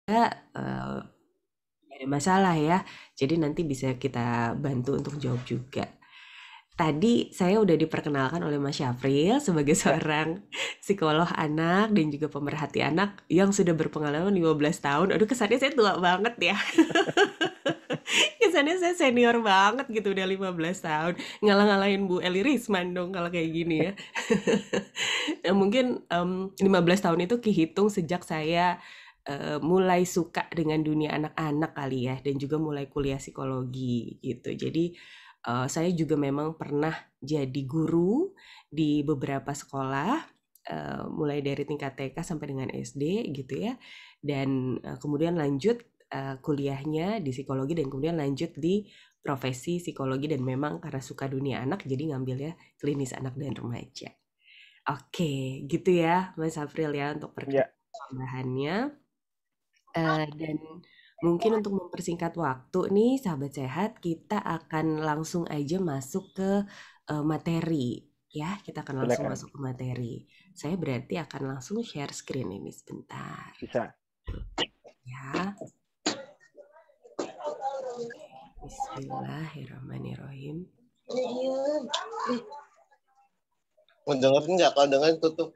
eh, ada masalah ya. Jadi nanti bisa kita bantu untuk jawab juga. Tadi saya udah diperkenalkan oleh Mas Syafril sebagai Ya, seorang psikolog anak dan juga pemerhati anak yang sudah berpengalaman 15 tahun. Aduh, kesannya saya tua banget ya. Kesannya saya senior banget gitu, udah 15 tahun. Ngalah-ngalahin Bu Eli Risman dong kalau kayak gini ya. Nah, mungkin 15 tahun itu kehitung sejak saya mulai suka dengan dunia anak-anak kali ya, dan juga mulai kuliah psikologi gitu. Jadi saya juga memang pernah jadi guru di beberapa sekolah, mulai dari tingkat TK sampai dengan SD gitu ya, dan kemudian lanjut kuliahnya di psikologi dan kemudian lanjut di profesi psikologi, dan memang karena suka dunia anak jadi ngambilnya klinis anak dan remaja. Oke, gitu ya Mas April ya untuk ya, tambahannya. Dan mungkin untuk mempersingkat waktu nih sahabat sehat, kita akan langsung aja masuk ke materi ya. Kita akan langsung silakan. masuk ke materi. Saya berarti akan langsung share screen ini sebentar Bisa. ya. Bismillahirrahmanirrahim. Mau dengerin nggak? Kalau dengerin tutup.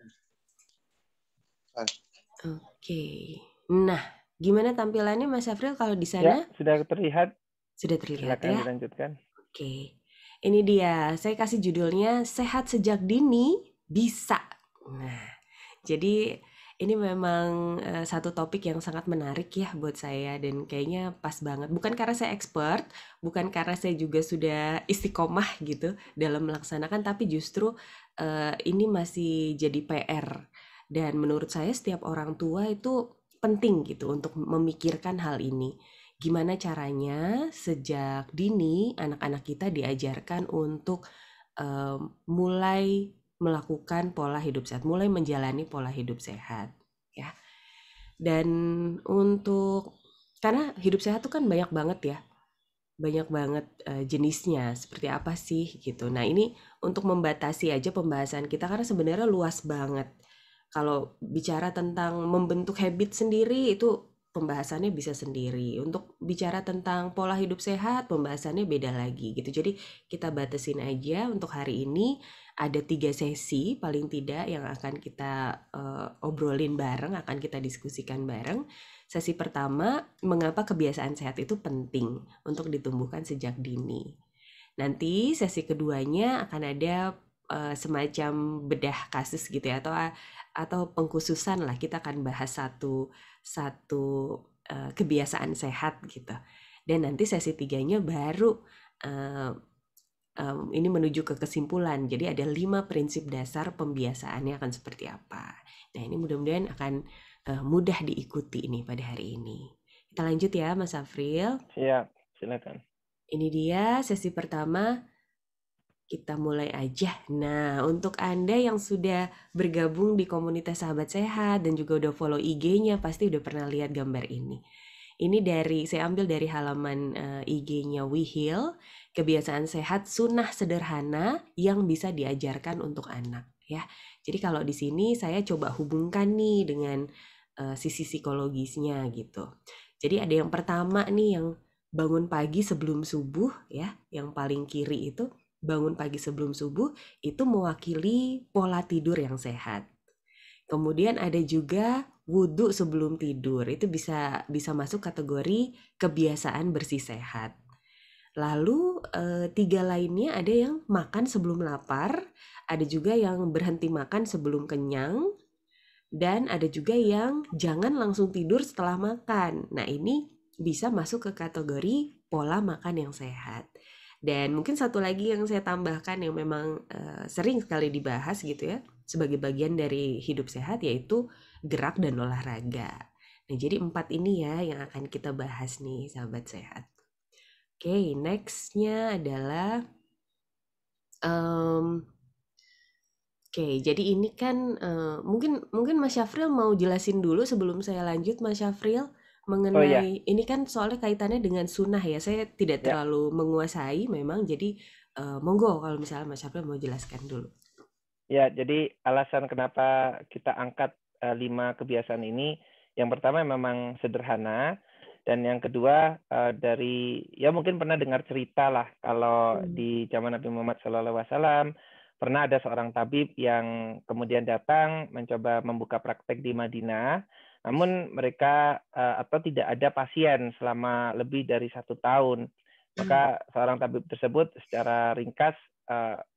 Oke. Nah, gimana tampilannya Mas April kalau di Ya, sana? sudah terlihat. Sudah terlihat Silakan ya? dilanjutkan. Oke, ini dia. Saya kasih judulnya Sehat Sejak Dini Bisa. Nah, jadi ini memang satu topik yang sangat menarik ya buat saya dan kayaknya pas banget. Bukan karena saya expert, bukan karena saya juga sudah istiqomah gitu dalam melaksanakan, tapi justru ini masih jadi PR. Dan menurut saya setiap orang tua itu penting gitu untuk memikirkan hal ini. Gimana caranya sejak dini anak-anak kita diajarkan untuk mulai melakukan pola hidup sehat, mulai menjalani pola hidup sehat, ya. Dan untuk karena hidup sehat tuh kan banyak banget jenisnya. Seperti apa sih gitu. Nah ini untuk membatasi aja pembahasan kita karena sebenarnya luas banget. Kalau bicara tentang membentuk habit sendiri itu pembahasannya bisa sendiri. Untuk bicara tentang pola hidup sehat pembahasannya beda lagi gitu. Jadi kita batasin aja untuk hari ini ada 3 sesi paling tidak yang akan kita obrolin bareng, akan kita diskusikan bareng. Sesi pertama, mengapa kebiasaan sehat itu penting untuk ditumbuhkan sejak dini. Nanti sesi keduanya akan ada semacam bedah kasus gitu ya, atau pengkhususan lah, kita akan bahas satu satu kebiasaan sehat gitu. Dan nanti sesi tiganya baru eh, ini menuju ke kesimpulan. Jadi ada 5 prinsip dasar pembiasaannya akan seperti apa. Nah ini mudah-mudahan akan mudah diikuti ini pada hari ini. Kita lanjut ya Mas Afril. Siap, silakan. Ini dia sesi pertama, kita mulai aja. Nah, untuk Anda yang sudah bergabung di komunitas Sahabat Sehat dan juga udah follow IG-nya, pasti udah pernah lihat gambar ini. Ini saya ambil dari halaman IG-nya WeHeal, kebiasaan sehat sunnah sederhana yang bisa diajarkan untuk anak ya. Jadi kalau di sini saya coba hubungkan nih dengan sisi psikologisnya gitu. Jadi ada yang pertama nih yang bangun pagi sebelum subuh ya, yang paling kiri itu bangun pagi sebelum subuh itu mewakili pola tidur yang sehat. Kemudian ada juga wudhu sebelum tidur. Itu bisa bisa masuk kategori kebiasaan bersih sehat. Lalu 3 lainnya ada yang makan sebelum lapar, ada juga yang berhenti makan sebelum kenyang, dan ada juga yang jangan langsung tidur setelah makan. Nah, ini bisa masuk ke kategori pola makan yang sehat. Dan mungkin satu lagi yang saya tambahkan yang memang sering sekali dibahas gitu ya, sebagai bagian dari hidup sehat yaitu gerak dan olahraga. Nah, jadi 4 ini ya yang akan kita bahas nih, sahabat sehat. Oke, nextnya adalah em, Oke, jadi ini kan mungkin mungkin Mas Syafril mau jelasin dulu sebelum saya lanjut, Mas Syafril, Oh ya, mengenai ini kan soalnya kaitannya dengan sunnah ya. Saya tidak ya, terlalu menguasai memang, jadi monggo kalau misalnya Mas Syafril mau jelaskan dulu. ya. Jadi alasan kenapa kita angkat 5 kebiasaan ini, Yang pertama memang sederhana, dan yang kedua dari ya mungkin pernah dengar cerita lah kalau di zaman Nabi Muhammad SAW pernah ada seorang tabib yang kemudian datang mencoba membuka praktek di Madinah, namun mereka atau tidak ada pasien selama lebih dari 1 tahun. Maka seorang tabib tersebut secara ringkas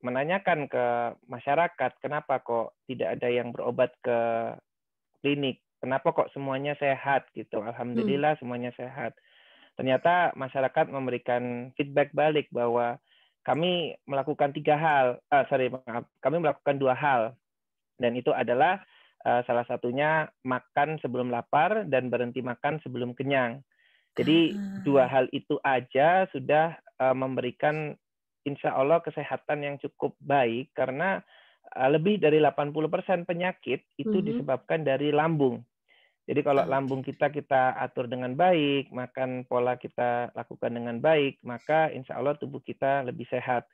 menanyakan ke masyarakat, kenapa kok tidak ada yang berobat ke klinik, kenapa kok semuanya sehat gitu, alhamdulillah semuanya sehat. Ternyata masyarakat memberikan feedback balik bahwa kami melakukan kami melakukan 2 hal, dan itu adalah salah satunya makan sebelum lapar dan berhenti makan sebelum kenyang. Jadi 2 hal itu aja sudah memberikan insya Allah kesehatan yang cukup baik, karena lebih dari 80% penyakit itu disebabkan dari lambung. Jadi kalau lambung kita atur dengan baik, makan pola kita lakukan dengan baik, maka insya Allah tubuh kita lebih sehat.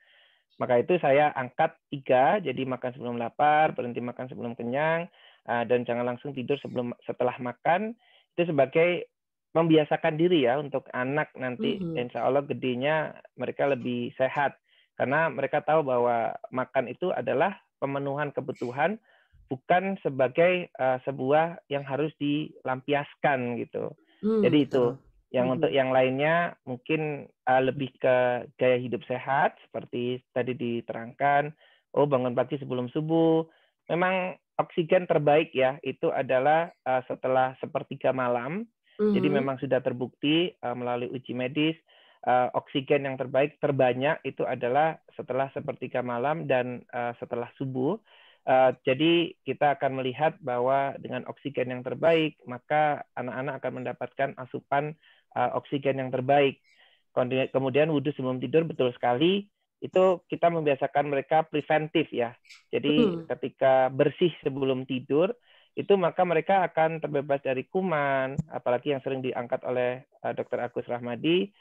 Maka itu saya angkat 3, jadi makan sebelum lapar, berhenti makan sebelum kenyang, dan jangan langsung tidur setelah makan. Itu sebagai membiasakan diri ya untuk anak nanti insya Allah gedenya mereka lebih sehat. Karena mereka tahu bahwa makan itu adalah pemenuhan kebutuhan, bukan sebagai sebuah yang harus dilampiaskan gitu. Jadi itu. Yang untuk yang lainnya mungkin lebih ke gaya hidup sehat seperti tadi diterangkan. Bangun pagi sebelum subuh. Memang oksigen terbaik ya itu adalah setelah 1/3 malam. Jadi memang sudah terbukti melalui uji medis oksigen yang terbanyak itu adalah setelah 1/3 malam dan setelah subuh. Jadi kita akan melihat bahwa dengan oksigen yang terbaik, maka anak-anak akan mendapatkan asupan oksigen yang terbaik. Kemudian wudhu sebelum tidur, betul sekali, itu kita membiasakan mereka preventif ya. Jadi ketika bersih sebelum tidur, itu maka mereka akan terbebas dari kuman, apalagi yang sering diangkat oleh Dr. Agus Rahmadi,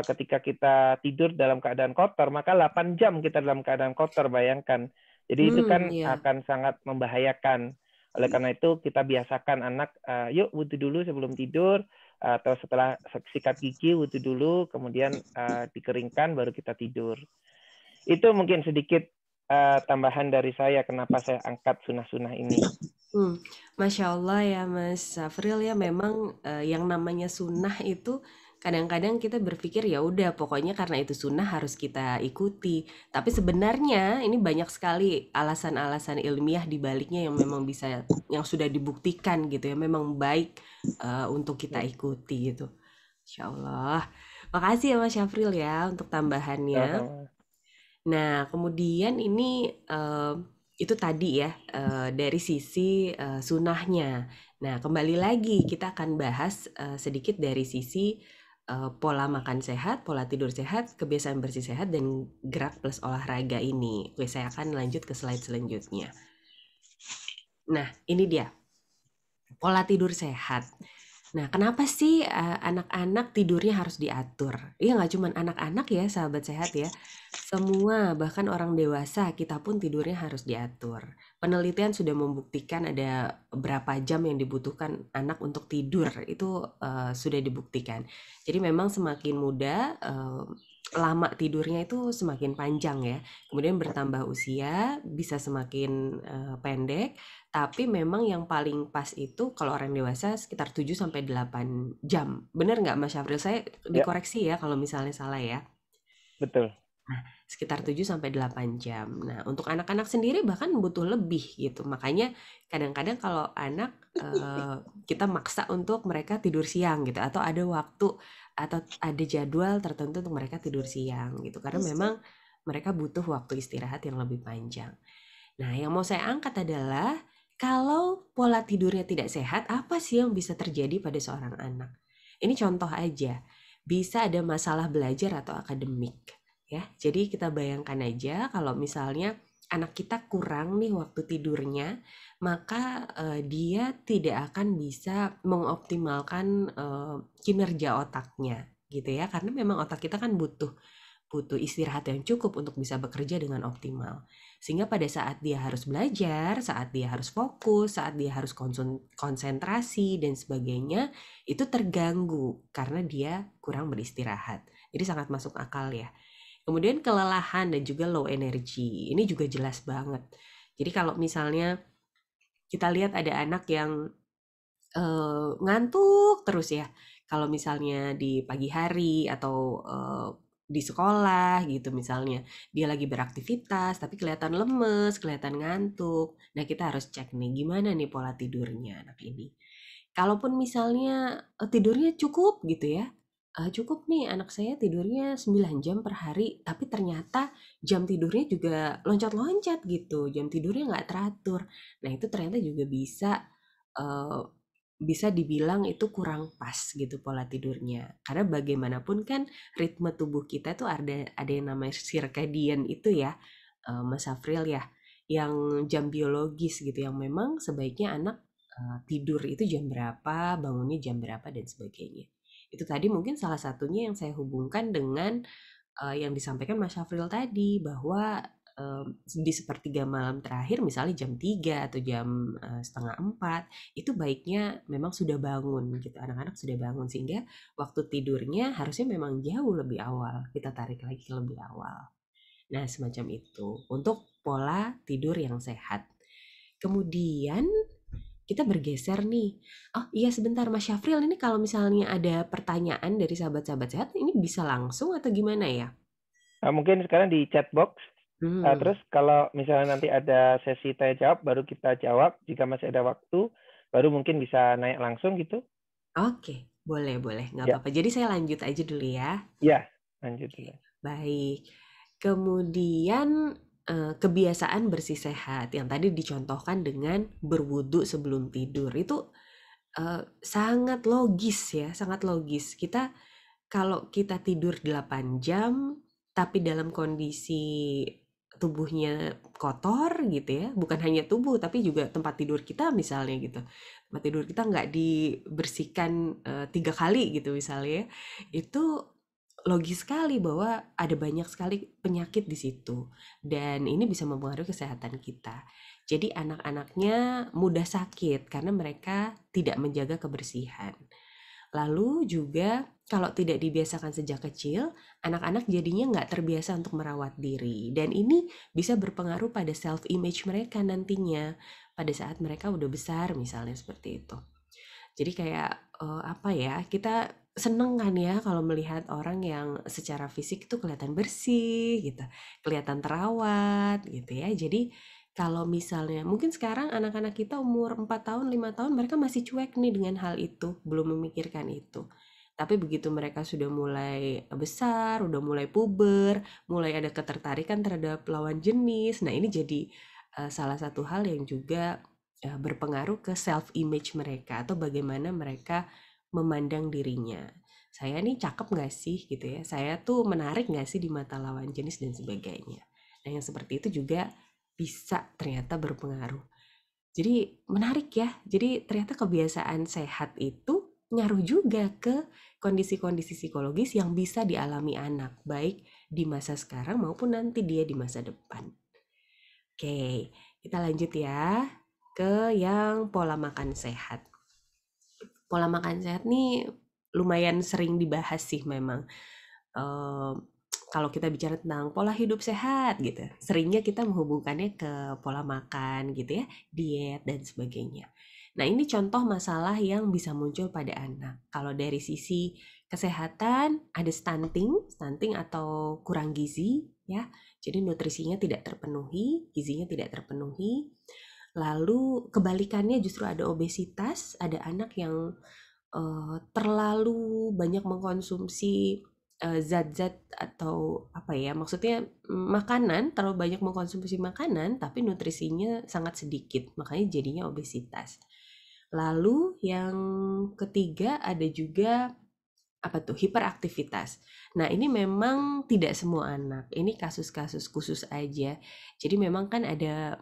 ketika kita tidur dalam keadaan kotor, maka 8 jam kita dalam keadaan kotor, bayangkan. Jadi itu kan akan sangat membahayakan. Oleh karena itu kita biasakan anak, yuk wudhu dulu sebelum tidur, atau setelah sikat gigi wudhu dulu, kemudian dikeringkan baru kita tidur. Itu mungkin sedikit tambahan dari saya kenapa saya angkat sunnah-sunnah ini. Masya Allah ya Mas Safril ya, memang yang namanya sunnah itu kadang-kadang kita berpikir ya udah pokoknya karena itu sunnah harus kita ikuti. Tapi sebenarnya ini banyak sekali alasan-alasan ilmiah di baliknya yang memang bisa, yang sudah dibuktikan gitu ya, memang baik untuk kita ikuti gitu. Insya Allah. Makasih ya Mas Syafril ya untuk tambahannya. Nah, kemudian ini itu tadi ya dari sisi sunnahnya. Nah, kembali lagi kita akan bahas sedikit dari sisi pola makan sehat, pola tidur sehat, kebiasaan bersih sehat, dan gerak plus olahraga ini. Oke, saya akan lanjut ke slide selanjutnya. Nah, ini dia pola tidur sehat. Nah, kenapa sih anak-anak tidurnya harus diatur? Iya, nggak cuma anak-anak ya, sahabat sehat ya. Semua, bahkan orang dewasa, kita pun tidurnya harus diatur. Penelitian sudah membuktikan ada berapa jam yang dibutuhkan anak untuk tidur. Itu sudah dibuktikan. Jadi memang semakin muda, lama tidurnya itu semakin panjang ya. Kemudian bertambah usia, bisa semakin pendek. Tapi memang yang paling pas itu kalau orang dewasa sekitar 7-8 jam. Benar nggak Mas Syafril? Saya dikoreksi ya kalau misalnya salah ya. Betul. Nah, sekitar 7-8 jam. Nah, untuk anak-anak sendiri bahkan butuh lebih gitu. Makanya kadang-kadang kalau anak kita maksa untuk mereka tidur siang gitu. Atau ada waktu atau ada jadwal tertentu untuk mereka tidur siang gitu. Karena memang mereka butuh waktu istirahat yang lebih panjang. Nah, yang mau saya angkat adalah kalau pola tidurnya tidak sehat, apa sih yang bisa terjadi pada seorang anak? Ini contoh aja, bisa ada masalah belajar atau akademik, ya. Jadi kita bayangkan aja kalau misalnya anak kita kurang nih waktu tidurnya, maka dia tidak akan bisa mengoptimalkan kinerja otaknya, gitu ya. Karena memang otak kita kan butuh butuh istirahat yang cukup untuk bisa bekerja dengan optimal. Sehingga pada saat dia harus belajar, saat dia harus fokus, saat dia harus konsentrasi dan sebagainya, itu terganggu karena dia kurang beristirahat. Jadi sangat masuk akal ya. Kemudian kelelahan dan juga low energy. Ini juga jelas banget. Jadi kalau misalnya kita lihat ada anak yang ngantuk terus ya. Kalau misalnya di pagi hari atau di sekolah gitu misalnya, dia lagi beraktivitas tapi kelihatan lemes, kelihatan ngantuk. Nah, kita harus cek nih gimana nih pola tidurnya anak ini. Kalaupun misalnya tidurnya cukup gitu ya, cukup nih anak saya tidurnya 9 jam per hari, tapi ternyata jam tidurnya juga loncat-loncat gitu, jam tidurnya nggak teratur. Nah, itu ternyata juga bisa dibilang itu kurang pas gitu pola tidurnya. Karena bagaimanapun kan ritme tubuh kita tuh ada yang namanya circadian itu ya, Mas Afril ya, yang jam biologis gitu yang memang sebaiknya anak tidur itu jam berapa, bangunnya jam berapa dan sebagainya. Itu tadi mungkin salah satunya yang saya hubungkan dengan yang disampaikan Mas Syafril tadi bahwa di sepertiga malam terakhir misalnya jam 3 atau jam setengah 4 itu baiknya memang sudah bangun gitu, anak-anak sudah bangun sehingga waktu tidurnya harusnya memang jauh lebih awal, kita tarik lagi ke lebih awal. Nah, semacam itu untuk pola tidur yang sehat. Kemudian kita bergeser nih. Oh iya sebentar Mas Syafril, ini kalau misalnya ada pertanyaan dari sahabat-sahabat sehat, ini bisa langsung atau gimana ya? Mungkin sekarang di chat box. Hmm, Terus kalau misalnya nanti ada sesi tanya jawab, baru kita jawab. Jika masih ada waktu, baru mungkin bisa naik langsung gitu. oke, boleh, nggak Ya, apa-apa. Jadi saya lanjut aja dulu ya. ya, lanjut dulu. Baik. Kemudian kebiasaan bersih sehat yang tadi dicontohkan dengan berwudu sebelum tidur itu sangat logis ya, sangat logis. Kalau kita tidur 8 jam, tapi dalam kondisi tubuhnya kotor gitu ya, bukan hanya tubuh tapi juga tempat tidur kita misalnya gitu. Tempat tidur kita nggak dibersihkan 3 kali gitu misalnya, ya, itu logis sekali bahwa ada banyak sekali penyakit di situ dan ini bisa mempengaruhi kesehatan kita. Jadi anak-anaknya mudah sakit karena mereka tidak menjaga kebersihan. Lalu juga kalau tidak dibiasakan sejak kecil, anak-anak jadinya nggak terbiasa untuk merawat diri. Dan ini bisa berpengaruh pada self-image mereka nantinya pada saat mereka udah besar misalnya seperti itu. Jadi kayak apa ya, kita seneng kan ya kalau melihat orang yang secara fisik itu kelihatan bersih gitu, kelihatan terawat gitu ya. Jadi kalau misalnya mungkin sekarang anak-anak kita umur 4 tahun, 5 tahun mereka masih cuek nih dengan hal itu, belum memikirkan itu. Tapi begitu mereka sudah mulai besar, udah mulai puber, mulai ada ketertarikan terhadap lawan jenis. Nah, ini jadi salah satu hal yang juga berpengaruh ke self image mereka atau bagaimana mereka memandang dirinya. Saya nih cakep nggak sih gitu ya? Saya tuh menarik nggak sih di mata lawan jenis dan sebagainya. Nah yang seperti itu juga bisa ternyata berpengaruh. Jadi menarik ya. Jadi ternyata kebiasaan sehat itu ngaruh juga ke kondisi-kondisi psikologis yang bisa dialami anak, baik di masa sekarang maupun nanti dia di masa depan. Oke, kita lanjut ya ke yang pola makan sehat. Pola makan sehat nih lumayan sering dibahas sih memang. Eee, kalau kita bicara tentang pola hidup sehat gitu, seringnya kita menghubungkannya ke pola makan gitu ya, diet dan sebagainya. Nah, ini contoh masalah yang bisa muncul pada anak. Kalau dari sisi kesehatan ada stunting, stunting atau kurang gizi ya. Jadi nutrisinya tidak terpenuhi, gizinya tidak terpenuhi. Lalu kebalikannya justru ada obesitas, ada anak yang terlalu banyak mengkonsumsi zat-zat atau apa ya, maksudnya makanan, terlalu banyak mengkonsumsi makanan tapi nutrisinya sangat sedikit, makanya jadinya obesitas. Lalu yang ketiga ada juga apa tuh, hiperaktivitas. Nah, ini memang tidak semua anak, ini kasus-kasus khusus aja. Jadi memang kan ada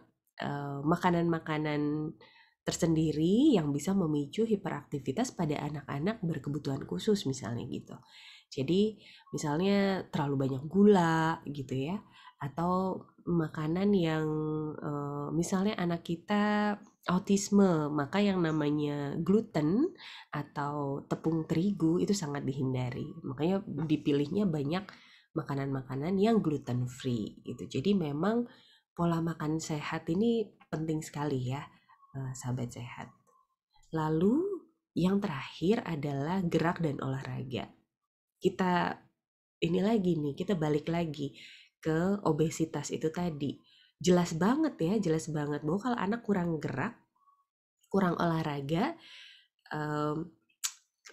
makanan-makanan tersendiri yang bisa memicu hiperaktivitas pada anak-anak berkebutuhan khusus misalnya gitu. Jadi misalnya terlalu banyak gula gitu ya, atau makanan yang misalnya anak kita autisme, maka yang namanya gluten atau tepung terigu itu sangat dihindari. Makanya dipilihnya banyak makanan-makanan yang gluten free gitu. Jadi memang pola makan sehat ini penting sekali ya, sahabat sehat. Lalu yang terakhir adalah gerak dan olahraga. Kita ini lagi nih, kita balik lagi ke obesitas itu tadi. Jelas banget ya, jelas banget bahwa kalau anak kurang gerak, kurang olahraga, em,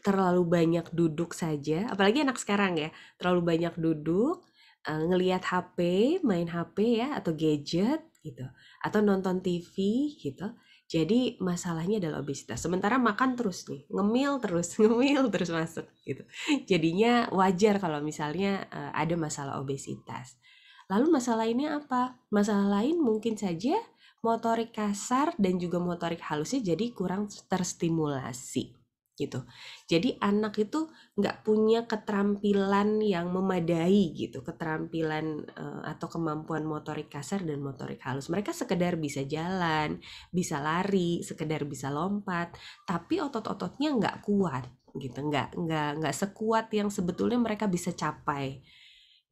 terlalu banyak duduk saja, apalagi anak sekarang ya, terlalu banyak duduk, ngelihat HP, main HP ya, atau gadget gitu, atau nonton TV gitu. Jadi masalahnya adalah obesitas. Sementara makan terus nih, ngemil terus, ngemil terus masuk gitu. Jadinya wajar kalau misalnya ada masalah obesitas. Lalu masalah lainnya apa? Masalah lain mungkin saja motorik kasar dan juga motorik halusnya jadi kurang terstimulasi gitu. Jadi anak itu nggak punya keterampilan yang memadai gitu, keterampilan atau kemampuan motorik kasar dan motorik halus. Mereka sekedar bisa jalan, bisa lari, sekedar bisa lompat, tapi otot-ototnya nggak kuat gitu, nggak sekuat yang sebetulnya mereka bisa capai.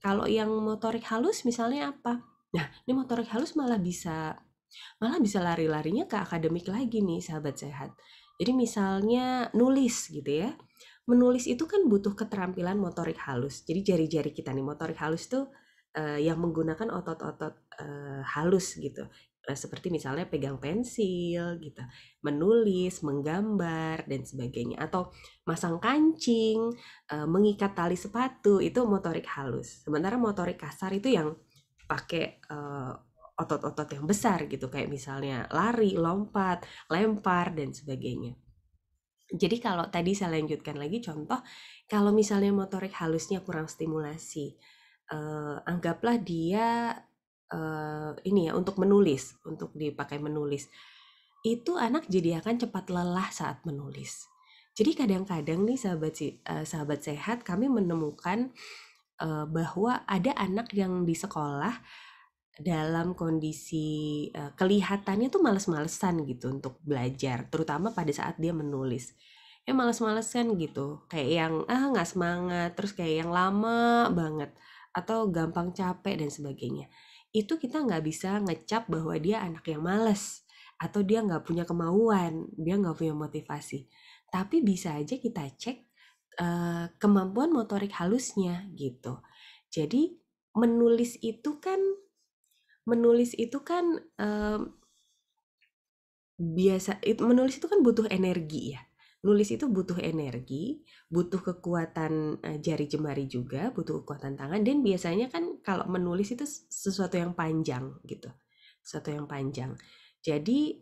Kalau yang motorik halus misalnya apa? Nah, ini motorik halus malah bisa lari-larinya ke akademik lagi nih sahabat sehat. Jadi misalnya nulis gitu ya. Menulis itu kan butuh keterampilan motorik halus. Jadi jari-jari kita nih motorik halus tuh yang menggunakan otot-otot halus gitu. Seperti misalnya pegang pensil gitu, menulis, menggambar dan sebagainya, atau masang kancing, mengikat tali sepatu, itu motorik halus. Sementara motorik kasar itu yang pakai otot-otot yang besar gitu, kayak misalnya lari, lompat, lempar dan sebagainya. Jadi kalau tadi saya lanjutkan lagi contoh, kalau misalnya motorik halusnya kurang stimulasi, anggaplah dia ini ya untuk menulis, untuk dipakai menulis, itu anak jadi akan cepat lelah saat menulis. Jadi kadang-kadang nih sahabat sehat, kami menemukan bahwa ada anak yang di sekolah dalam kondisi kelihatannya tuh males-malesan gitu untuk belajar, terutama pada saat dia menulis. Ya males-malesan gitu, kayak yang nggak semangat, terus kayak yang lama banget, atau gampang capek dan sebagainya. Itu kita nggak bisa ngecap bahwa dia anak yang males, atau dia nggak punya kemauan, dia nggak punya motivasi. Tapi bisa aja kita cek kemampuan motorik halusnya gitu. Jadi menulis itu kan menulis itu kan butuh energi ya. Nulis itu butuh energi, butuh kekuatan jari jemari juga, butuh kekuatan tangan, dan biasanya kan kalau menulis itu sesuatu yang panjang gitu. Sesuatu yang panjang. Jadi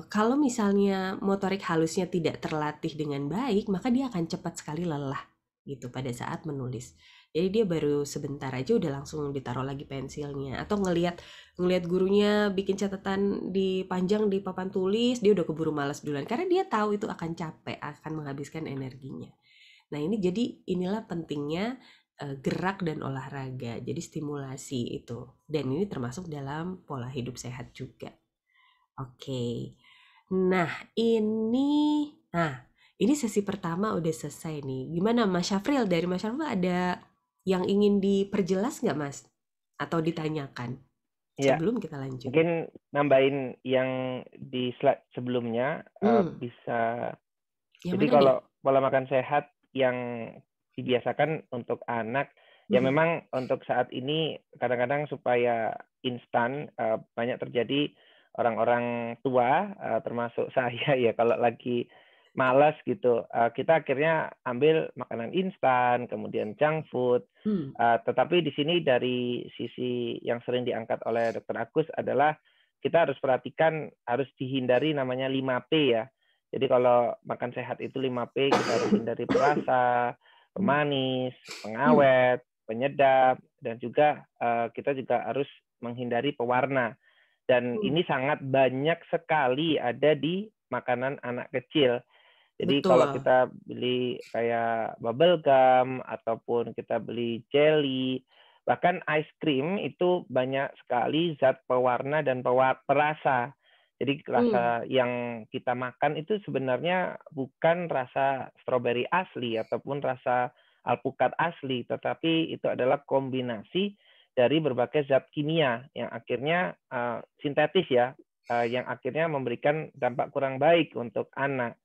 kalau misalnya motorik halusnya tidak terlatih dengan baik, maka dia akan cepat sekali lelah gitu pada saat menulis. Jadi dia baru sebentar aja udah langsung ditaruh lagi pensilnya, atau ngelihat gurunya bikin catatan di panjang di papan tulis, dia udah keburu malas duluan karena dia tahu itu akan capek, akan menghabiskan energinya. Nah, inilah pentingnya gerak dan olahraga. Jadi stimulasi itu. Dan ini termasuk dalam pola hidup sehat juga. Oke. Nah, nah, ini sesi pertama udah selesai nih. Gimana Mas Syafril? Dari Mas Syafril ada yang ingin diperjelas nggak Mas? Atau ditanyakan Ya, sebelum kita lanjut? mungkin nambahin yang di slide sebelumnya bisa. Yang Jadi mana nih? kalau pola makan sehat yang dibiasakan untuk anak, ya memang untuk saat ini kadang-kadang supaya instan banyak terjadi orang-orang tua termasuk saya ya kalau lagi malas gitu, kita akhirnya ambil makanan instan, kemudian junk food. Tetapi di sini dari sisi yang sering diangkat oleh Dr. Agus adalah kita harus perhatikan, harus dihindari namanya 5P ya. Jadi kalau makan sehat itu 5P, kita harus hindari perasa, pemanis, pengawet, penyedap, dan juga kita juga harus menghindari pewarna. Dan ini sangat banyak sekali ada di makanan anak kecil. Jadi kalau Betul. kita beli kayak bubble gum ataupun kita beli jelly, bahkan ice cream itu banyak sekali zat pewarna dan perasa. Jadi rasa yang kita makan itu sebenarnya bukan rasa stroberi asli ataupun rasa alpukat asli, tetapi itu adalah kombinasi dari berbagai zat kimia yang akhirnya sintetis ya, yang akhirnya memberikan dampak kurang baik untuk anak.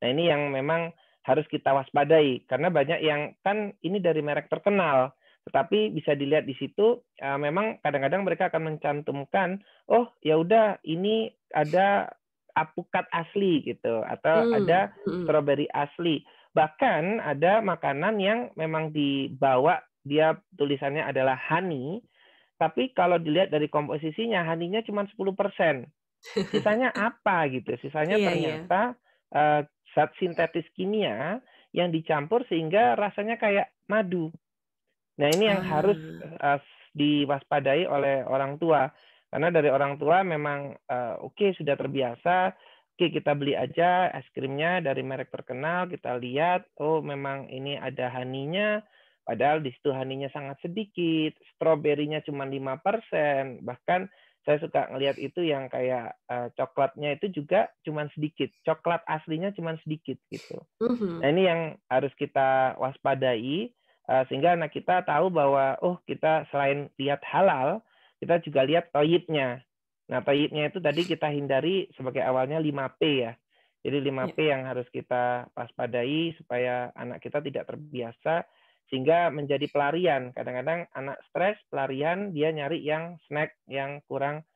Nah ini yang memang harus kita waspadai karena banyak yang kan ini dari merek terkenal, tetapi bisa dilihat di situ memang kadang-kadang mereka akan mencantumkan, oh ya udah ini ada apukat asli gitu atau ada stroberi asli. Bahkan ada makanan yang memang dibawa dia tulisannya adalah honey, tapi kalau dilihat dari komposisinya honey-nya cuma 10%. Sisanya apa gitu? Sisanya Iya, iya. ternyata zat sintetis kimia yang dicampur sehingga rasanya kayak madu. Nah, ini yang harus diwaspadai oleh orang tua. Karena dari orang tua memang oke, sudah terbiasa, oke kita beli aja es krimnya dari merek terkenal, kita lihat, oh memang ini ada honey-nya, padahal di situ honey-nya sangat sedikit, stroberinya cuma 5%, bahkan saya suka ngelihat itu yang kayak coklatnya itu juga cuma sedikit, coklat aslinya cuma sedikit gitu. Nah ini yang harus kita waspadai sehingga anak kita tahu bahwa oh kita selain lihat halal, kita juga lihat toyibnya. Nah toyibnya itu tadi kita hindari sebagai awalnya 5P ya. Jadi 5P yang harus kita waspadai supaya anak kita tidak terbiasa sehingga menjadi pelarian. Kadang-kadang anak stres, pelarian dia nyari yang snack yang kurang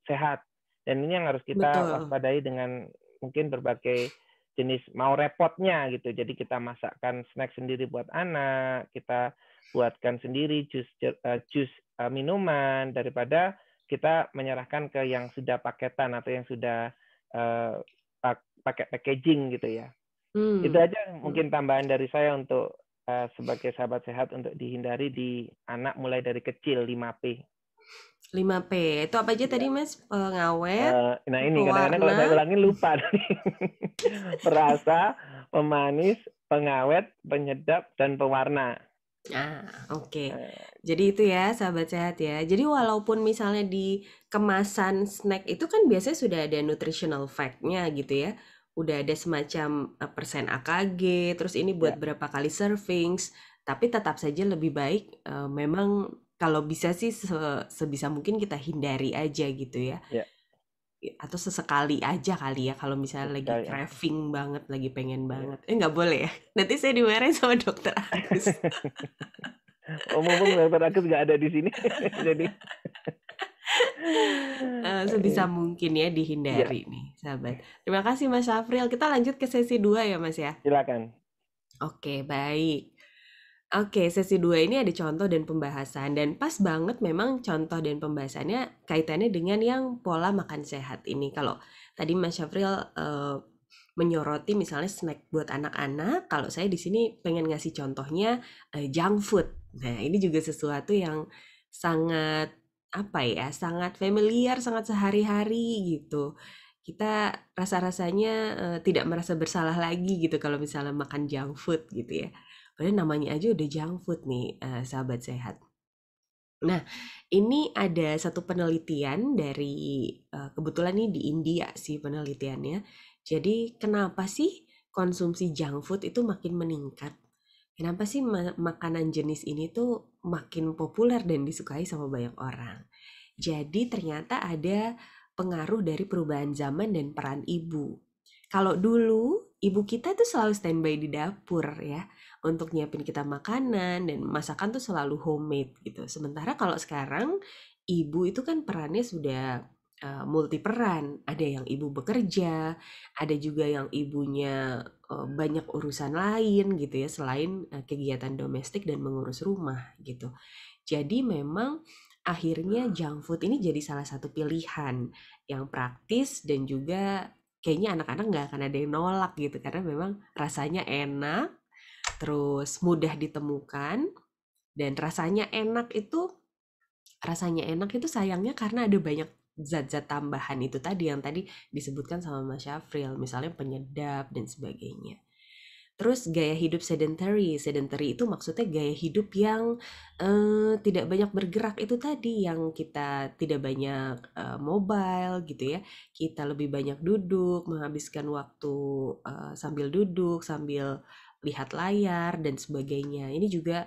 sehat. Dan ini yang harus kita Betul. waspadai dengan mungkin berbagai jenis mau repotnya gitu. Jadi kita masakkan snack sendiri buat anak, kita buatkan sendiri jus minuman daripada kita menyerahkan ke yang sudah paketan atau yang sudah pakai packaging gitu ya. Itu aja mungkin tambahan dari saya untuk sebagai sahabat sehat untuk dihindari di anak mulai dari kecil 5P. 5P. Itu apa aja tadi, Mas? Pengawet, Nah ini kadang-kadang kalau saya pewarna. ulangin lupa. Perasa, pemanis, pengawet, penyedap, dan pewarna. Oke. Jadi itu ya, sahabat sehat ya. Jadi walaupun misalnya di kemasan snack itu kan biasanya sudah ada nutritional fact-nya gitu ya. Udah ada semacam persen AKG, terus ini buat Ya. berapa kali servings. Tapi tetap saja lebih baik memang kalau bisa sih sebisa mungkin kita hindari aja gitu ya. Ya. Atau sesekali aja kali ya kalau misalnya lagi Sesekali. craving banget, lagi pengen banget. Nggak boleh ya? Nanti saya dimarahin sama dokter Agus. Mumpung dokter Agus nggak ada di sini, jadi sebisa mungkin ya ya, dihindari nih, sahabat. Terima kasih Mas Syafril. Kita lanjut ke sesi 2 ya, Mas ya. silakan. Oke, baik. Oke, sesi 2 ini ada contoh dan pembahasan dan pas banget memang contoh dan pembahasannya kaitannya dengan yang pola makan sehat ini. Kalau tadi Mas Syafril menyoroti misalnya snack buat anak-anak, kalau saya di sini pengen ngasih contohnya junk food. Nah, ini juga sesuatu yang sangat apa ya, sangat familiar, sangat sehari-hari gitu. Kita rasa-rasanya tidak merasa bersalah lagi gitu kalau misalnya makan junk food gitu ya. Padahal namanya aja udah junk food nih, sahabat sehat. Nah, ini ada satu penelitian dari kebetulan ini di India sih penelitiannya. Jadi kenapa sih konsumsi junk food itu makin meningkat? Kenapa sih makanan jenis ini tuh makin populer dan disukai sama banyak orang? Jadi ternyata ada pengaruh dari perubahan zaman dan peran ibu. Kalau dulu ibu kita tuh selalu standby di dapur ya untuk nyiapin kita makanan dan masakan tuh selalu homemade gitu. Sementara kalau sekarang ibu itu kan perannya sudah multi peran. Ada yang ibu bekerja, ada juga yang ibunya banyak urusan lain gitu ya selain kegiatan domestik dan mengurus rumah gitu. Jadi memang akhirnya junk food ini jadi salah satu pilihan yang praktis dan juga kayaknya anak-anak nggak akan ada yang nolak gitu karena memang rasanya enak, terus mudah ditemukan dan rasanya enak itu sayangnya karena ada banyak zat-zat tambahan itu tadi yang tadi disebutkan sama Mas Syafril, misalnya penyedap dan sebagainya. Terus gaya hidup sedentary. Sedentary itu maksudnya gaya hidup yang tidak banyak bergerak, itu tadi yang kita tidak banyak mobile gitu ya. Kita lebih banyak duduk, menghabiskan waktu sambil duduk, sambil lihat layar dan sebagainya. Ini juga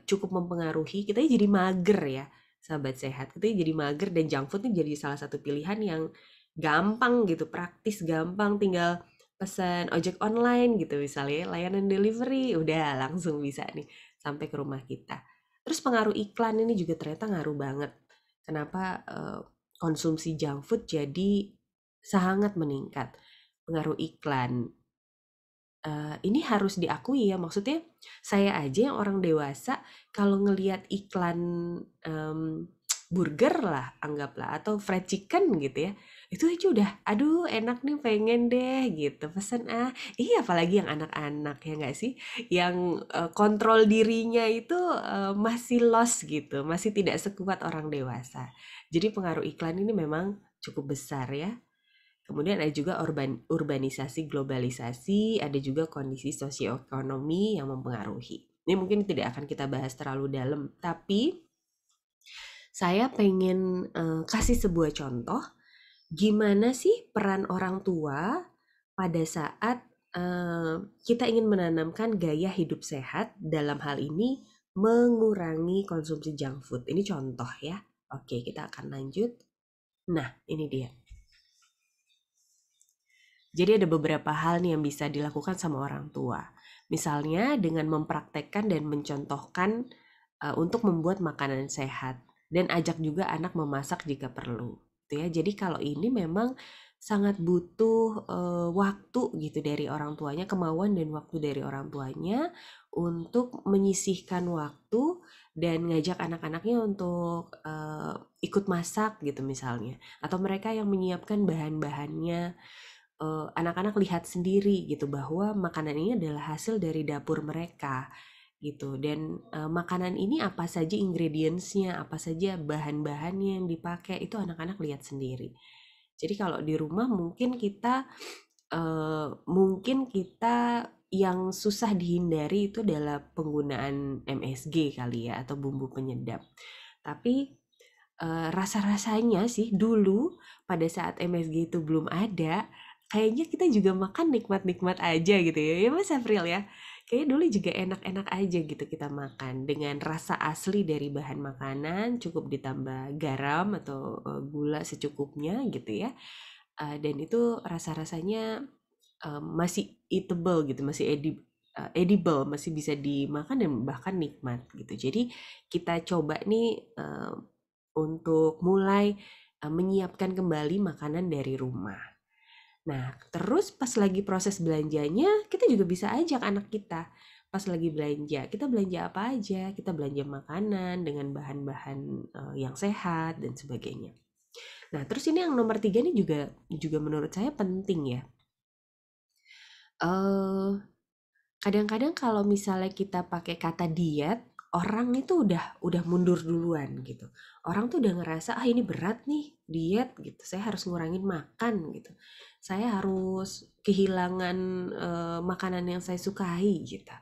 cukup mempengaruhi kita jadi mager ya, sahabat sehat. Kita jadi mager dan junk food ini jadi salah satu pilihan yang gampang gitu, praktis, gampang, tinggal pesan ojek online gitu misalnya, layanan delivery, udah langsung bisa nih sampai ke rumah kita. Terus pengaruh iklan ini juga ternyata ngaruh banget. Kenapa konsumsi junk food jadi sangat meningkat? Pengaruh iklan. Ini harus diakui ya, maksudnya saya aja yang orang dewasa kalau ngelihat iklan burger lah anggaplah atau fried chicken gitu ya, itu aja udah aduh enak nih pengen deh gitu pesen iya apalagi yang anak-anak ya nggak sih, yang kontrol dirinya itu masih lost gitu, masih tidak sekuat orang dewasa. Jadi pengaruh iklan ini memang cukup besar ya. Kemudian ada juga urbanisasi, globalisasi, ada juga kondisi sosioekonomi yang mempengaruhi. Ini mungkin tidak akan kita bahas terlalu dalam, tapi saya pengen kasih sebuah contoh gimana sih peran orang tua pada saat kita ingin menanamkan gaya hidup sehat, dalam hal ini mengurangi konsumsi junk food. Ini contoh ya. Oke, kita akan lanjut. Nah, ini dia. Jadi ada beberapa hal nih yang bisa dilakukan sama orang tua. Misalnya dengan mempraktekkan dan mencontohkan untuk membuat makanan sehat dan ajak juga anak memasak jika perlu. Gitu ya. Jadi kalau ini memang sangat butuh waktu gitu dari orang tuanya, kemauan dan waktu dari orang tuanya untuk menyisihkan waktu dan ngajak anak-anaknya untuk ikut masak gitu misalnya. Atau mereka yang menyiapkan bahan-bahannya, anak-anak lihat sendiri gitu bahwa makanan ini adalah hasil dari dapur mereka gitu, dan makanan ini apa saja ingredientsnya, apa saja bahan-bahannya yang dipakai, itu anak-anak lihat sendiri. Jadi kalau di rumah mungkin kita yang susah dihindari itu adalah penggunaan MSG kali ya, atau bumbu penyedap. Tapi rasa-rasanya sih dulu pada saat MSG itu belum ada, kayaknya kita juga makan nikmat-nikmat aja gitu ya, ya Mas April ya. Kayaknya dulu juga enak-enak aja gitu kita makan dengan rasa asli dari bahan makanan, cukup ditambah garam atau gula secukupnya gitu ya. Dan itu rasa-rasanya masih eatable gitu, masih edible, masih bisa dimakan dan bahkan nikmat gitu. Jadi kita coba nih untuk mulai menyiapkan kembali makanan dari rumah. Nah, terus pas lagi proses belanjanya, kita juga bisa ajak anak kita. Pas lagi belanja, kita belanja apa aja? Kita belanja makanan dengan bahan-bahan yang sehat dan sebagainya. Nah, terus ini yang nomor 3 nih juga menurut saya penting ya. Kadang-kadang kalau misalnya kita pakai kata diet, orang itu udah mundur duluan gitu. Orang tuh udah ngerasa ini berat nih diet gitu. Saya harus ngurangin makan gitu. Saya harus kehilangan makanan yang saya sukai gitu.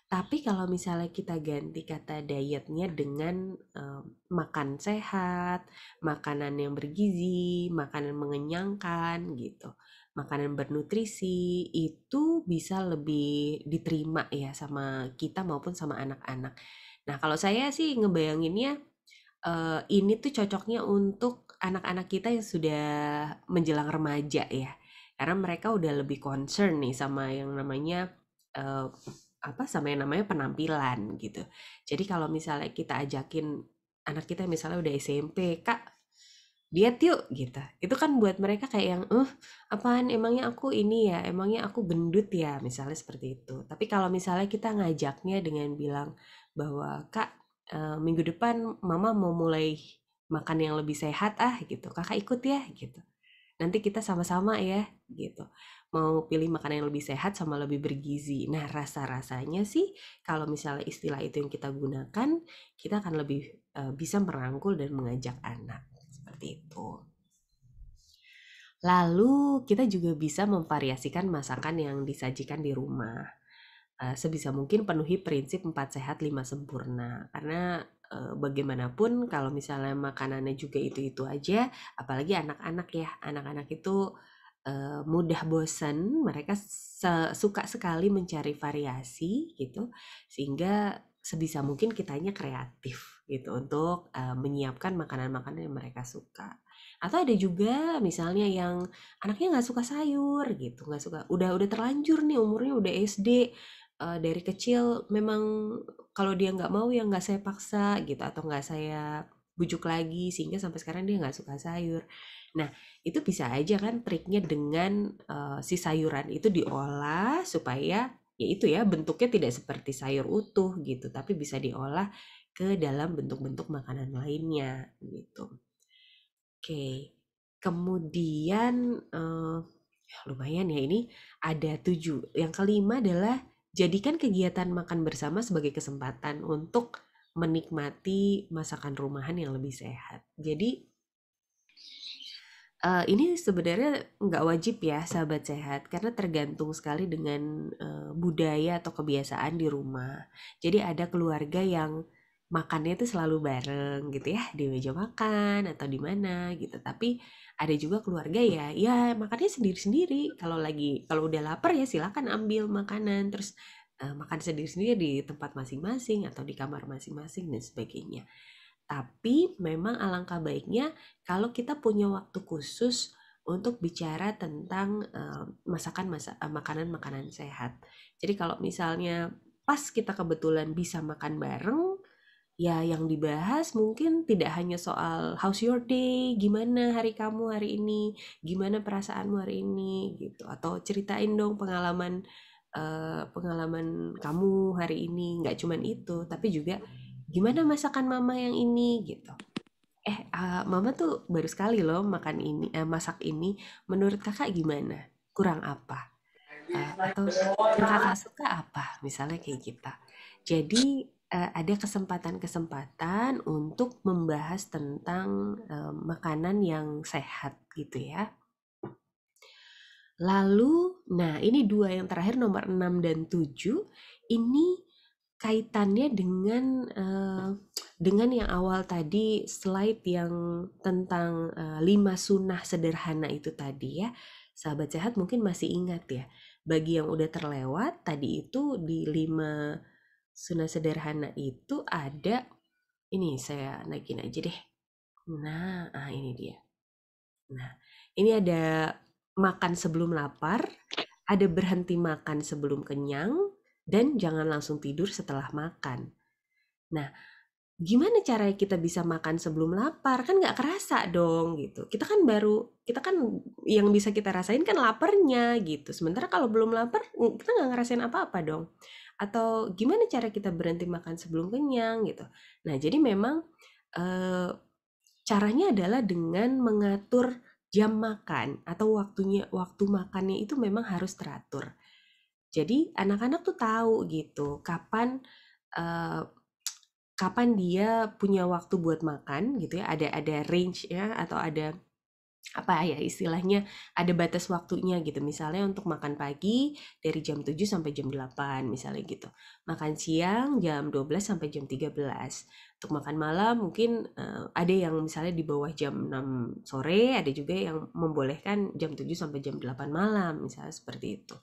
Tapi kalau misalnya kita ganti kata dietnya dengan makan sehat, makanan yang bergizi, makanan mengenyangkan gitu, makanan bernutrisi, itu bisa lebih diterima ya sama kita maupun sama anak-anak. Nah, kalau saya sih ngebayanginnya ini tuh cocoknya untuk anak-anak kita yang sudah menjelang remaja ya. Karena mereka udah lebih concern nih sama yang namanya eh, sama yang namanya penampilan gitu. Jadi kalau misalnya kita ajakin anak kita misalnya udah SMP, Kak, diet yuk gitu. Itu kan buat mereka kayak yang, apaan emangnya aku ini ya, emangnya aku gendut ya, misalnya seperti itu. Tapi kalau misalnya kita ngajaknya dengan bilang bahwa, Kak, minggu depan mama mau mulai makan yang lebih sehat gitu, kakak ikut ya gitu. Nanti kita sama-sama ya gitu. Mau pilih makanan yang lebih sehat sama lebih bergizi. Nah, rasa-rasanya sih kalau misalnya istilah itu yang kita gunakan, kita akan lebih bisa merangkul dan mengajak anak. seperti itu. Lalu kita juga bisa memvariasikan masakan yang disajikan di rumah. Sebisa mungkin penuhi prinsip 4 sehat 5 sempurna. Karena bagaimanapun kalau misalnya makanannya juga itu-itu aja, apalagi anak-anak ya. Anak-anak itu mudah bosan, mereka suka sekali mencari variasi gitu. Sehingga sebisa mungkin kitanya kreatif gitu untuk menyiapkan makanan-makanan yang mereka suka. Atau ada juga misalnya yang anaknya nggak suka sayur gitu, nggak suka, udah terlanjur nih umurnya udah SD, dari kecil memang kalau dia nggak mau ya nggak saya paksa gitu atau nggak saya bujuk lagi sehingga sampai sekarang dia nggak suka sayur. Nah itu bisa aja kan triknya dengan si sayuran itu diolah supaya ya itu ya bentuknya tidak seperti sayur utuh gitu tapi bisa diolah ke dalam bentuk-bentuk makanan lainnya gitu. Oke, kemudian lumayan ya ini ada 7. Yang kelima adalah jadikan kegiatan makan bersama sebagai kesempatan untuk menikmati masakan rumahan yang lebih sehat. Jadi ini sebenarnya nggak wajib ya sahabat sehat karena tergantung sekali dengan budaya atau kebiasaan di rumah. Jadi ada keluarga yang makannya itu selalu bareng gitu ya di meja makan atau di mana gitu. Tapi ada juga keluarga ya makannya sendiri-sendiri. Kalau udah lapar ya silakan ambil makanan terus makan sendiri-sendiri di tempat masing-masing atau di kamar masing-masing dan sebagainya. Tapi memang alangkah baiknya kalau kita punya waktu khusus untuk bicara tentang makanan-makanan sehat. Jadi kalau misalnya pas kita kebetulan bisa makan bareng, ya yang dibahas mungkin tidak hanya soal how's your day, gimana hari kamu hari ini, gimana perasaanmu hari ini gitu, atau ceritain dong pengalaman kamu hari ini, nggak cuman itu, tapi juga gimana masakan mama yang ini gitu. Mama tuh baru sekali loh makan ini, masak ini. Menurut kakak gimana? Kurang apa? Atau yang kakak suka apa? Misalnya kayak kita. Jadi ada kesempatan-kesempatan untuk membahas tentang makanan yang sehat gitu ya. Lalu, nah ini 2 yang terakhir nomor 6 dan 7 ini kaitannya dengan yang awal tadi slide yang tentang 5 sunnah sederhana itu tadi ya. Sahabat sehat mungkin masih ingat ya. Bagi yang udah terlewat tadi itu di 5 sunnah sederhana itu ada ini saya naikin aja deh. Nah, ini dia. Nah, ini ada makan sebelum lapar, ada berhenti makan sebelum kenyang, dan jangan langsung tidur setelah makan. Nah, gimana caranya kita bisa makan sebelum lapar? Kan nggak kerasa dong gitu. Kita kan yang bisa kita rasain kan laparnya gitu. Sementara kalau belum lapar, kita nggak ngerasain apa-apa dong. Atau gimana cara kita berhenti makan sebelum kenyang gitu. Nah, jadi memang eh, caranya adalah dengan mengatur jam makan atau waktu makannya itu memang harus teratur. Jadi anak-anak tuh tahu gitu eh, kapan dia punya waktu buat makan gitu ya. Ada range ya atau ada apa ya istilahnya ada batas waktunya gitu. Misalnya untuk makan pagi dari jam 7 sampai jam 8 misalnya gitu. Makan siang jam 12 sampai jam 13. Untuk makan malam mungkin ada yang misalnya di bawah jam 6 sore, ada juga yang membolehkan jam 7 sampai jam 8 malam misalnya seperti itu.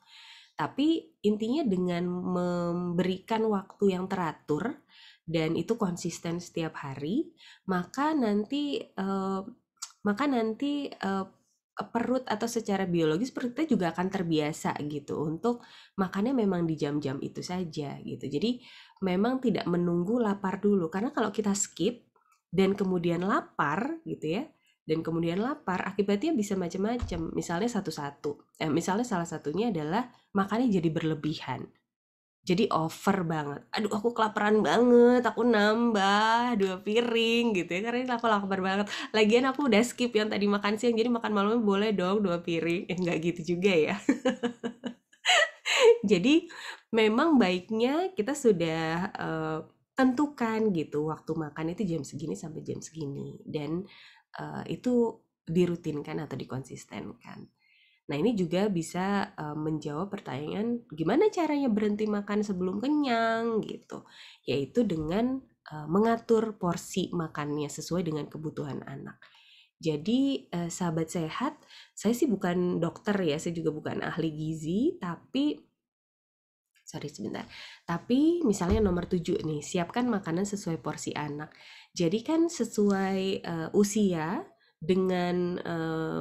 Tapi intinya dengan memberikan waktu yang teratur dan itu konsisten setiap hari, maka nanti perut atau secara biologis perut kita juga akan terbiasa gitu untuk makannya memang di jam-jam itu saja gitu. Jadi memang tidak menunggu lapar dulu karena kalau kita skip dan kemudian lapar gitu ya, dan kemudian lapar akibatnya bisa macam-macam. Misalnya salah satunya adalah makannya jadi berlebihan. Jadi over banget. Aduh, aku kelaparan banget. Aku nambah 2 piring gitu ya. Karena ini aku lapar banget. Lagian aku udah skip yang tadi makan siang. Jadi makan malamnya boleh dong 2 piring. Enggak gitu juga ya. Jadi memang baiknya kita sudah tentukan gitu waktu makan itu jam segini sampai jam segini. Dan itu dirutinkan atau dikonsistenkan. Nah, ini juga bisa menjawab pertanyaan gimana caranya berhenti makan sebelum kenyang gitu, yaitu dengan mengatur porsi makannya sesuai dengan kebutuhan anak. Jadi sahabat sehat, saya sih bukan dokter ya, saya juga bukan ahli gizi, tapi sorry sebentar. Tapi misalnya nomor 7 nih, siapkan makanan sesuai porsi anak. Jadi kan sesuai usia dengan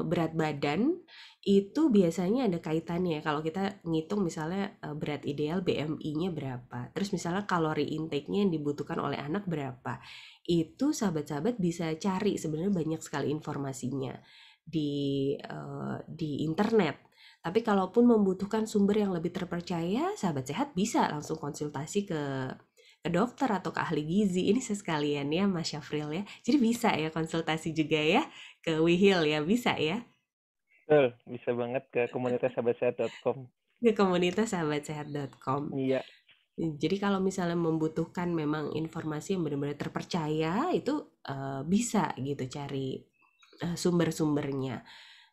berat badan itu biasanya ada kaitannya. Kalau kita ngitung misalnya berat ideal BMI-nya berapa, terus misalnya kalori intake-nya yang dibutuhkan oleh anak berapa, itu sahabat-sahabat bisa cari sebenarnya banyak sekali informasinya di internet. Tapi kalaupun membutuhkan sumber yang lebih terpercaya, sahabat sehat bisa langsung konsultasi ke dokter atau ke ahli gizi. Ini sekalian ya Mas Syafril ya. Jadi bisa ya konsultasi juga ya ke Wihil ya, bisa ya. Betul, bisa banget ke komunitassahabatsehat.com. Ke komunitas sahabatsehat.com. Iya. Jadi kalau misalnya membutuhkan memang informasi yang benar-benar terpercaya, itu bisa gitu cari sumber-sumbernya.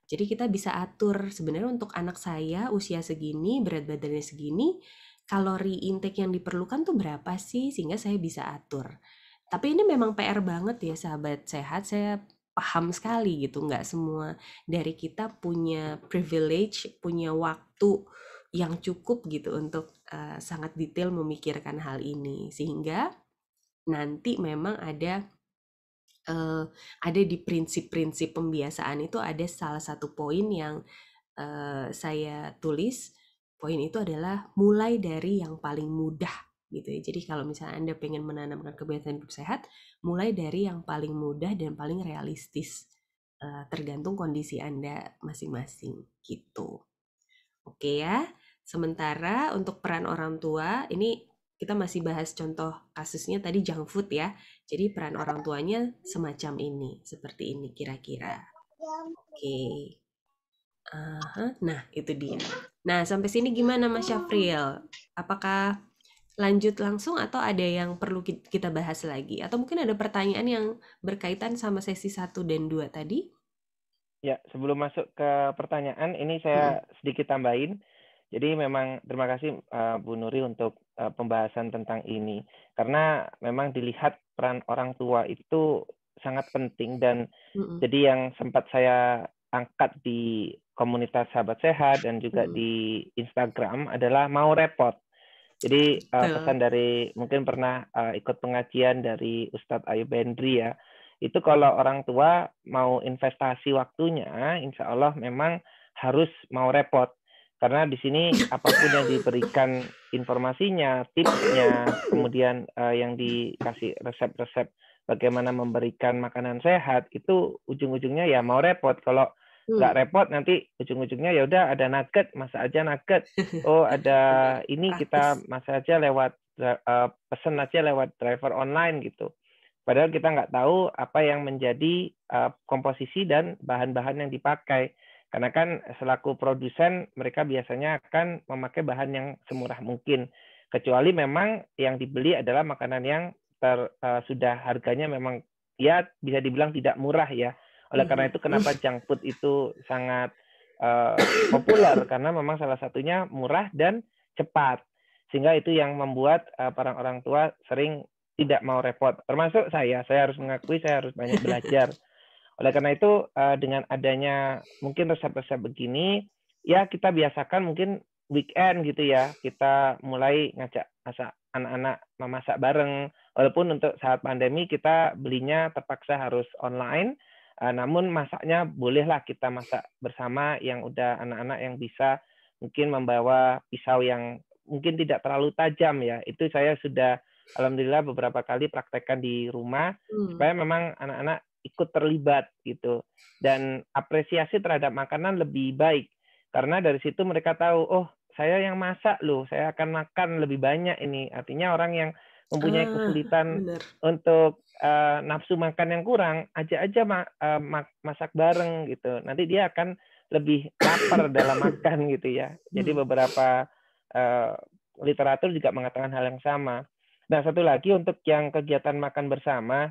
Jadi kita bisa atur sebenarnya untuk anak saya usia segini, berat badannya segini, kalori intake yang diperlukan tuh berapa sih sehingga saya bisa atur. Tapi ini memang PR banget ya sahabat sehat, saya paham sekali gitu, nggak semua dari kita punya privilege, punya waktu yang cukup gitu untuk sangat detail memikirkan hal ini. Sehingga nanti memang ada di prinsip-prinsip pembiasaan itu ada salah satu poin yang saya tulis. Poin itu adalah mulai dari yang paling mudah gitu ya. Jadi kalau misalnya Anda pengen menanamkan kebiasaan hidup sehat, mulai dari yang paling mudah dan paling realistis. Tergantung kondisi Anda masing-masing gitu. Oke ya. Sementara untuk peran orang tua, ini kita masih bahas contoh kasusnya tadi junk food ya. Jadi peran orang tuanya semacam ini, seperti ini kira-kira. Oke. Nah, itu dia. Nah, sampai sini gimana Mas Syafril? Apakah lanjut langsung atau ada yang perlu kita bahas lagi? Atau mungkin ada pertanyaan yang berkaitan sama sesi 1 dan 2 tadi? Ya, sebelum masuk ke pertanyaan, ini Mm-mm. saya sedikit tambahin. Jadi memang terima kasih Bu Nuri untuk pembahasan tentang ini. Karena memang dilihat peran orang tua itu sangat penting dan Mm-mm. jadi yang sempat saya angkat di komunitas sahabat sehat dan juga Mm-mm. di Instagram adalah mau repot. Jadi Betul. pesan dari mungkin pernah ikut pengajian dari Ustadz Ayub Hendri ya. Itu kalau orang tua mau investasi waktunya, insya Allah memang harus mau repot. Karena di sini apapun yang diberikan informasinya, tipsnya, kemudian yang dikasih resep-resep bagaimana memberikan makanan sehat, itu ujung-ujungnya ya mau repot. Kalau nggak Hmm. repot nanti ujung-ujungnya ya udah ada nugget, masak aja nugget. Oh ada ini kita Praktis. masak aja lewat pesen aja lewat driver online gitu. Padahal kita nggak tahu apa yang menjadi komposisi dan bahan-bahan yang dipakai. Karena kan selaku produsen mereka biasanya akan memakai bahan yang semurah mungkin. Kecuali memang yang dibeli adalah makanan yang sudah harganya memang ya bisa dibilang tidak murah ya. Oleh karena itu kenapa junk food itu sangat populer karena memang salah satunya murah dan cepat. Sehingga itu yang membuat para orang tua sering tidak mau repot. Termasuk saya harus mengakui saya harus banyak belajar. Oleh karena itu dengan adanya mungkin resep-resep begini, ya kita biasakan mungkin weekend gitu ya, kita mulai ngajak masak anak-anak memasak bareng. Walaupun untuk saat pandemi kita belinya terpaksa harus online, namun masaknya bolehlah kita masak bersama yang udah anak-anak yang bisa mungkin membawa pisau yang mungkin tidak terlalu tajam ya. Itu saya sudah alhamdulillah beberapa kali praktekkan di rumah Hmm. supaya memang anak-anak ikut terlibat gitu dan apresiasi terhadap makanan lebih baik karena dari situ mereka tahu oh saya yang masak loh saya akan makan lebih banyak ini artinya orang yang mempunyai kesulitan Bener. untuk nafsu makan yang kurang ajak aja masak bareng gitu nanti dia akan lebih lapar dalam makan gitu ya jadi Hmm. beberapa literatur juga mengatakan hal yang sama. Nah satu lagi untuk yang kegiatan makan bersama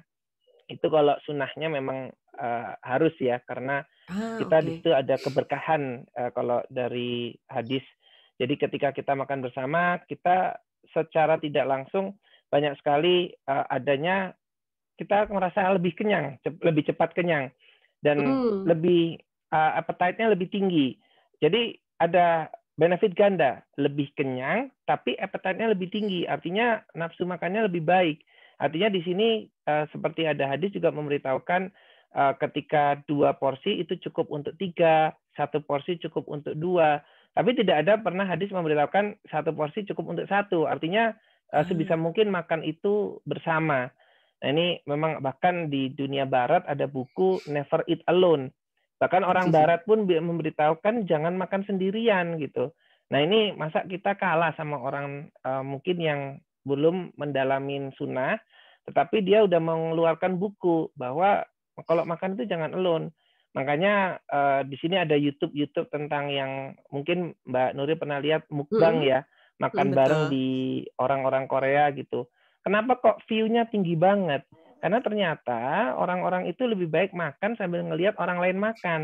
itu kalau sunnahnya memang harus ya, karena kita di Oke. situ ada keberkahan kalau dari hadis. Jadi ketika kita makan bersama, kita secara tidak langsung banyak sekali adanya kita merasa lebih kenyang, lebih cepat kenyang, dan Hmm. lebih appetite-nya lebih tinggi. Jadi ada benefit ganda, lebih kenyang, tapi appetite-nya lebih tinggi. Artinya nafsu makannya lebih baik. Artinya di sini seperti ada hadis juga memberitahukan ketika 2 porsi itu cukup untuk 3, 1 porsi cukup untuk 2. Tapi tidak ada pernah hadis memberitahukan 1 porsi cukup untuk 1. Artinya sebisa Ah, mungkin makan itu bersama. Nah, ini memang bahkan di dunia barat ada buku Never Eat Alone. Bahkan orang barat pun memberitahukan jangan makan sendirian gitu. Nah, ini masa kita kalah sama orang mungkin yang belum mendalamin sunnah, tetapi dia udah mengeluarkan buku bahwa kalau makan itu jangan alone. Makanya di sini ada YouTube tentang yang mungkin Mbak Nuri pernah lihat mukbang mm-mm, ya, makan bareng betul. di orang-orang Korea gitu. Kenapa kok view-nya tinggi banget? Karena ternyata orang-orang itu lebih baik makan sambil ngelihat orang lain makan.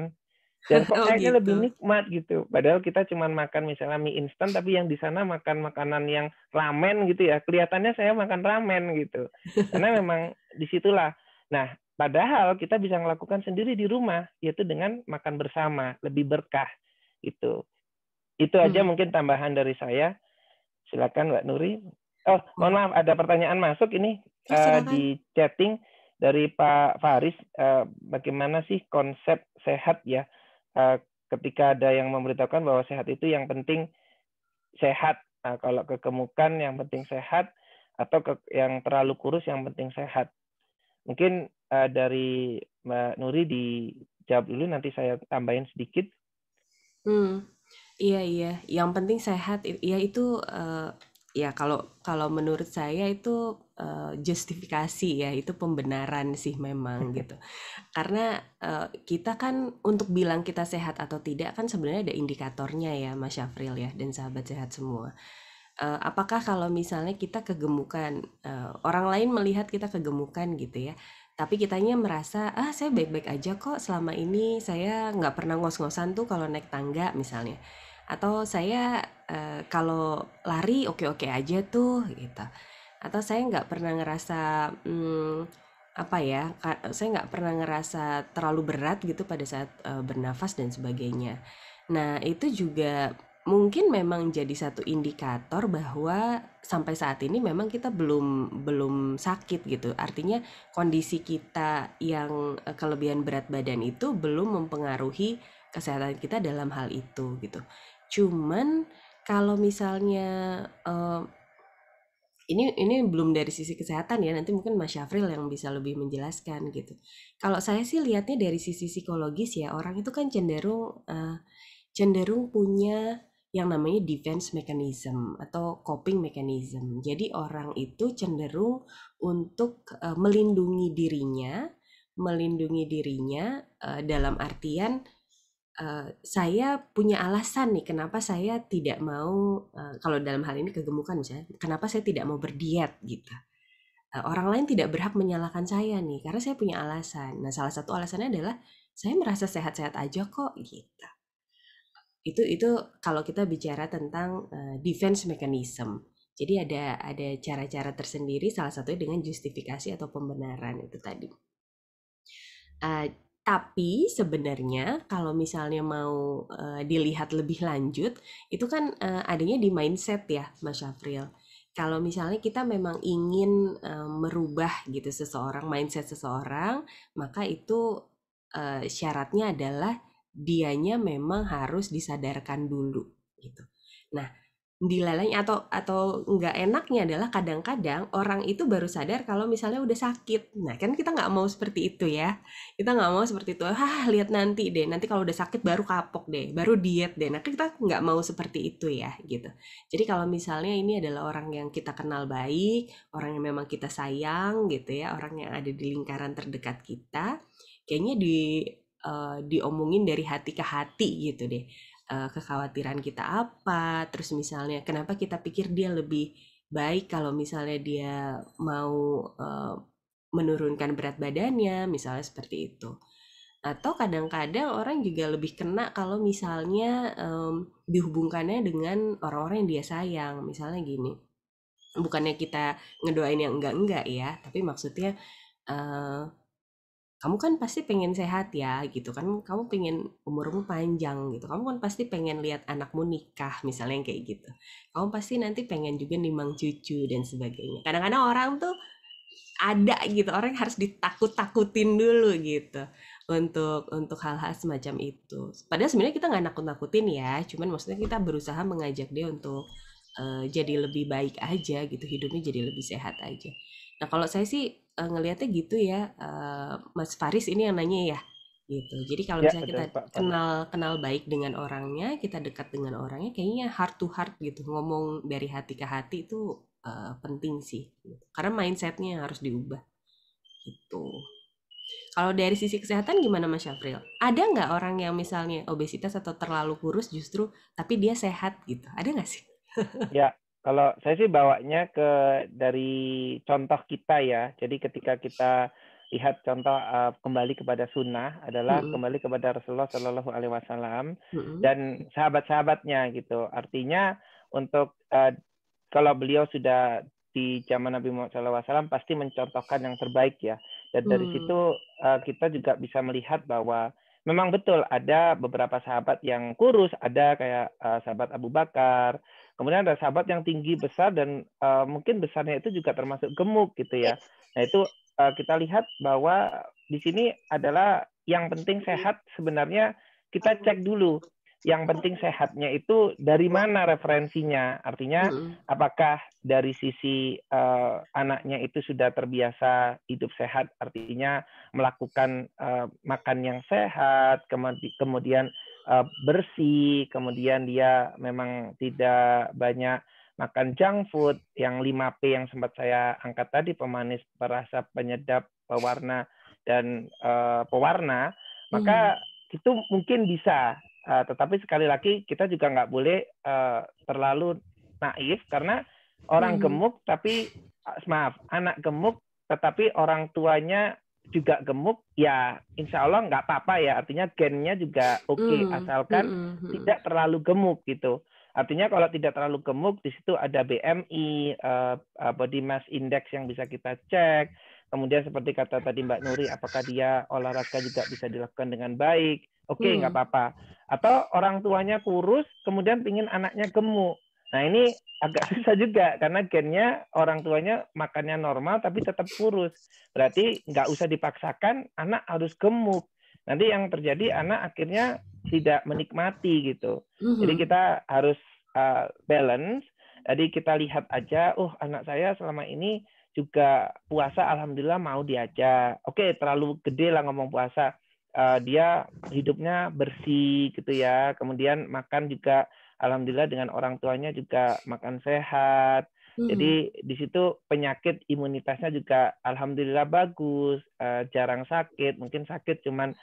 Dan kok Oh kayaknya lebih gitu. nikmat gitu. Padahal kita cuma makan misalnya mie instan, tapi yang di sana makan makanan yang ramen gitu ya. Kelihatannya saya makan ramen gitu. Karena memang disitulah. Nah, padahal kita bisa melakukan sendiri di rumah, yaitu dengan makan bersama. Lebih berkah gitu. Itu aja Hmm. mungkin tambahan dari saya. Silakan Mbak Nuri. Oh, mohon Oh, maaf, ada pertanyaan masuk ini ya silakan. di chatting dari Pak Faris. Bagaimana sih konsep sehat ya? Eh, Ketika ada yang memberitahukan bahwa sehat itu yang penting sehat. Kalau kegemukan yang penting sehat, atau yang terlalu kurus yang penting sehat. Mungkin dari Mbak Nuri dijawab dulu, nanti saya tambahin sedikit. Hmm. Iya iya, yang penting sehat. Ya itu ya kalau kalau menurut saya itu justifikasi ya, itu pembenaran sih memang gitu. Karena kita kan untuk bilang kita sehat atau tidak kan sebenarnya ada indikatornya ya, Mas Syafril ya, dan sahabat sehat semua. Apakah kalau misalnya kita kegemukan, orang lain melihat kita kegemukan gitu ya, tapi kitanya merasa, "Ah, saya baik-baik aja kok selama ini, saya nggak pernah ngos-ngosan tuh kalau naik tangga," misalnya. Atau saya, kalau lari oke-oke aja tuh, gitu. Atau saya nggak pernah ngerasa, apa ya, saya nggak pernah ngerasa terlalu berat gitu pada saat, bernafas dan sebagainya. Nah, itu juga mungkin memang jadi satu indikator bahwa sampai saat ini memang kita belum belum sakit gitu. Artinya kondisi kita yang kelebihan berat badan itu belum mempengaruhi kesehatan kita dalam hal itu gitu. Cuman kalau misalnya ini belum dari sisi kesehatan ya, nanti mungkin Mas Syafril yang bisa lebih menjelaskan gitu. Kalau saya sih lihatnya dari sisi psikologis ya, orang itu kan cenderung punya yang namanya defense mechanism atau coping mechanism. Jadi orang itu cenderung untuk melindungi dirinya dalam artian saya punya alasan nih kenapa saya tidak mau kalau dalam hal ini kegemukan misalnya, kenapa saya tidak mau berdiet gitu. Orang lain tidak berhak menyalahkan saya nih karena saya punya alasan. Nah, salah satu alasannya adalah saya merasa sehat-sehat aja kok gitu. Itu kalau kita bicara tentang defense mechanism. Jadi ada cara-cara tersendiri, salah satunya dengan justifikasi atau pembenaran itu tadi. Uh, tapi sebenarnya kalau misalnya mau dilihat lebih lanjut, itu kan adanya di mindset ya, Mas Syafril. Kalau misalnya kita memang ingin merubah gitu seseorang, mindset seseorang, maka itu syaratnya adalah dianya memang harus disadarkan dulu gitu. Nah, dilalainya atau nggak enaknya adalah kadang-kadang orang itu baru sadar kalau misalnya udah sakit. Nah, kan kita nggak mau seperti itu ya. Kita nggak mau seperti itu. Lihat nanti deh. Nanti kalau udah sakit baru kapok deh, baru diet deh. Nah, kita nggak mau seperti itu ya, gitu. Jadi kalau misalnya ini adalah orang yang kita kenal baik, orang yang memang kita sayang gitu ya, orang yang ada di lingkaran terdekat kita, kayaknya diomongin dari hati ke hati gitu deh. Kekhawatiran kita apa, terus misalnya kenapa kita pikir dia lebih baik kalau misalnya dia mau menurunkan berat badannya, misalnya seperti itu. Atau kadang-kadang orang juga lebih kena kalau misalnya dihubungkannya dengan orang-orang yang dia sayang. Misalnya gini, bukannya kita ngedoain yang enggak-enggak ya, tapi maksudnya eh, kamu kan pasti pengen sehat ya gitu kan, kamu pengen umurmu panjang gitu, kamu kan pasti pengen lihat anakmu nikah misalnya yang kayak gitu, kamu pasti nanti pengen juga nimang cucu dan sebagainya. Kadang-kadang orang tuh ada gitu, orang yang harus ditakut-takutin dulu gitu untuk hal-hal semacam itu. Padahal sebenarnya kita nggak nakut-nakutin ya, cuman maksudnya kita berusaha mengajak dia untuk jadi lebih baik aja gitu, hidupnya jadi lebih sehat aja. Nah kalau saya sih ngelihatnya gitu ya, Mas Faris ini yang nanya ya, gitu. Jadi kalau Ya, misalnya kita betul Pak Faris. kenal kenal baik dengan orangnya, kita dekat dengan orangnya, kayaknya heart to heart gitu, ngomong dari hati ke hati itu penting sih. Karena mindsetnya harus diubah gitu. Kalau dari sisi kesehatan gimana Mas Syafril? Ada nggak orang yang misalnya obesitas atau terlalu kurus justru tapi dia sehat gitu? Ada nggak sih? Ya, kalau saya sih bawanya dari contoh kita ya. Jadi ketika kita lihat contoh kembali kepada sunnah adalah Mm-mm, kembali kepada Rasulullah Shallallahu Alaihi Wasallam mm-mm, dan sahabat-sahabatnya gitu. Artinya untuk kalau beliau sudah di zaman Nabi Muhammad SAW pasti mencontohkan yang terbaik ya. Dan dari mm, situ kita juga bisa melihat bahwa memang betul ada beberapa sahabat yang kurus, ada kayak sahabat Abu Bakar. Kemudian ada sahabat yang tinggi besar dan mungkin besarnya itu juga termasuk gemuk gitu ya. Nah itu kita lihat bahwa di sini adalah yang penting sehat sebenarnya kita cek dulu. Yang penting sehatnya itu dari mana referensinya. Artinya mm-mm, apakah dari sisi anaknya itu sudah terbiasa hidup sehat, artinya melakukan makan yang sehat, kemudian bersih, kemudian dia memang tidak banyak makan junk food, yang 5P yang sempat saya angkat tadi, pemanis, perasa, penyedap, pewarna, dan pewarna, mm, maka itu mungkin bisa. Tetapi sekali lagi kita juga nggak boleh terlalu naif karena orang mm, gemuk tapi maaf anak gemuk tetapi orang tuanya juga gemuk ya insya Allah nggak apa-apa ya artinya gennya juga oke mm, asalkan mm, mm, tidak terlalu gemuk gitu artinya kalau tidak terlalu gemuk di situ ada BMI body mass index yang bisa kita cek kemudian seperti kata tadi Mbak Nuri apakah dia olahraga juga bisa dilakukan dengan baik oke nggak mm, apa-apa atau orang tuanya kurus kemudian pingin anaknya gemuk nah ini agak susah juga karena gennya orang tuanya makannya normal tapi tetap kurus berarti nggak usah dipaksakan anak harus gemuk nanti yang terjadi anak akhirnya tidak menikmati gitu jadi mm, kita harus balance jadi kita lihat aja oh anak saya selama ini juga puasa alhamdulillah mau diajak oke terlalu gede lah ngomong puasa dia hidupnya bersih gitu ya kemudian makan juga alhamdulillah dengan orang tuanya juga makan sehat mm. jadi di situ penyakit imunitasnya juga alhamdulillah bagus, jarang sakit, mungkin sakit cuman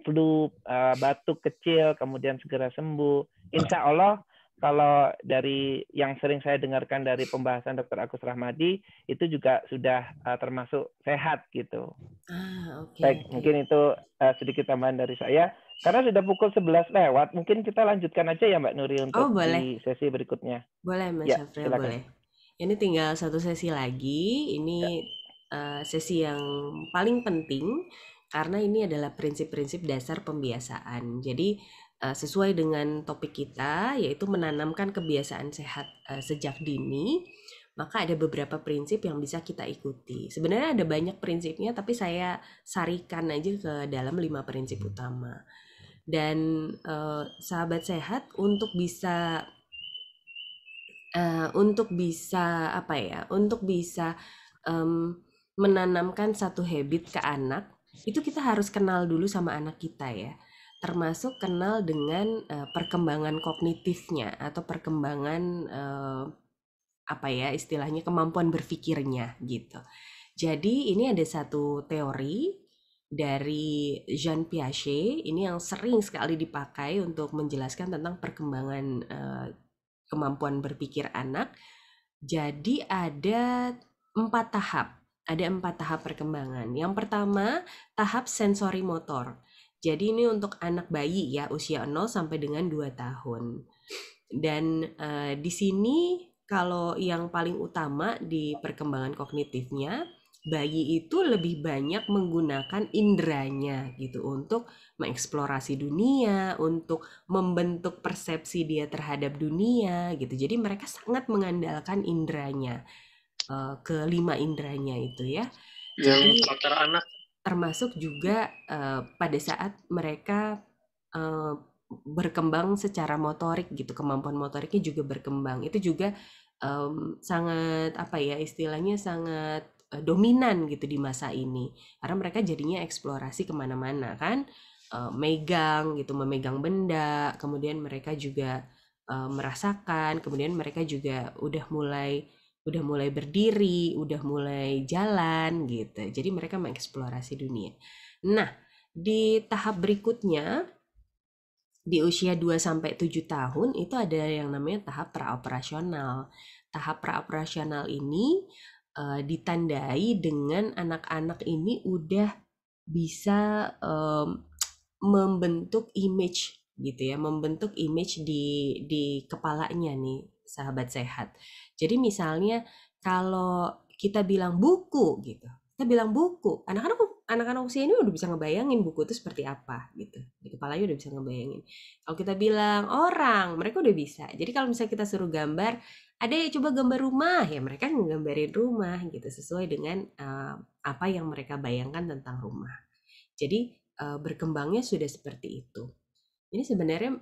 flu, batuk kecil, kemudian segera sembuh. Insya Allah kalau dari yang sering saya dengarkan dari pembahasan Dr. Agus Rahmadi itu juga sudah termasuk sehat gitu. Oke, Baik, oke. mungkin itu sedikit tambahan dari saya. Karena sudah pukul 11 lewat, mungkin kita lanjutkan aja ya Mbak Nuri Oh untuk boleh, di sesi berikutnya. boleh Mas Ya, Syafril silakan. boleh. Ini tinggal satu sesi lagi. Ini Ya. sesi yang paling penting karena ini adalah prinsip-prinsip dasar pembiasaan. Jadi sesuai dengan topik kita yaitu menanamkan kebiasaan sehat sejak dini, maka ada beberapa prinsip yang bisa kita ikuti. Sebenarnya ada banyak prinsipnya, tapi saya sarikan aja ke dalam 5 prinsip utama. Dan sahabat sehat untuk bisa apa ya, untuk bisa em, menanamkan satu habit ke anak, itu kita harus kenal dulu sama anak kita ya. Termasuk kenal dengan perkembangan kognitifnya atau perkembangan apa ya istilahnya kemampuan berpikirnya gitu. Jadi ini ada satu teori dari Jean Piaget ini yang sering sekali dipakai untuk menjelaskan tentang perkembangan kemampuan berpikir anak. Jadi ada 4 tahap. Ada 4 tahap perkembangan. Yang pertama, tahap sensori motor. Jadi ini untuk anak bayi ya, usia 0 sampai dengan 2 tahun. Dan di sini kalau yang paling utama di perkembangan kognitifnya, bayi itu lebih banyak menggunakan indranya gitu untuk mengeksplorasi dunia, untuk membentuk persepsi dia terhadap dunia gitu. Jadi mereka sangat mengandalkan indranya, kelima indranya itu ya. Yang Jadi karakter anak. termasuk juga pada saat mereka eh, berkembang secara motorik gitu, kemampuan motoriknya juga berkembang. Itu juga sangat apa ya istilahnya sangat dominan gitu di masa ini. Karena mereka jadinya eksplorasi kemana-mana kan, megang gitu, memegang benda. Kemudian mereka juga merasakan. Kemudian mereka juga udah mulai berdiri, udah mulai jalan gitu. Jadi mereka mengeksplorasi dunia. Nah, di tahap berikutnya di usia 2 sampai 7 tahun itu ada yang namanya tahap praoperasional. Tahap praoperasional ini ditandai dengan anak-anak ini udah bisa membentuk image gitu ya, membentuk image di kepalanya nih, sahabat sehat. Jadi misalnya kalau kita bilang buku gitu, kita bilang buku, anak-anak usia ini udah bisa ngebayangin buku itu seperti apa gitu. Di kepalanya udah bisa ngebayangin. Kalau kita bilang orang, mereka udah bisa. Jadi kalau misalnya kita suruh gambar, ada yang coba gambar rumah, ya mereka ngegambarin rumah gitu sesuai dengan apa yang mereka bayangkan tentang rumah. Jadi berkembangnya sudah seperti itu. Ini sebenarnya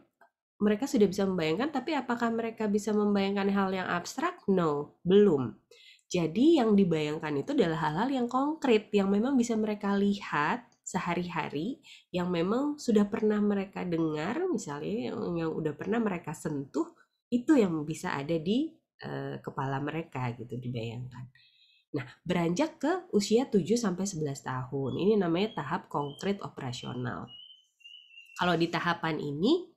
mereka sudah bisa membayangkan, tapi apakah mereka bisa membayangkan hal yang abstrak? No, belum. Jadi yang dibayangkan itu adalah hal-hal yang konkret, yang memang bisa mereka lihat sehari-hari, yang memang sudah pernah mereka dengar, misalnya yang udah pernah mereka sentuh, itu yang bisa ada di kepala mereka gitu, dibayangkan. Nah, beranjak ke usia 7 sampai 11 tahun. Ini namanya tahap konkret operasional. Kalau di tahapan ini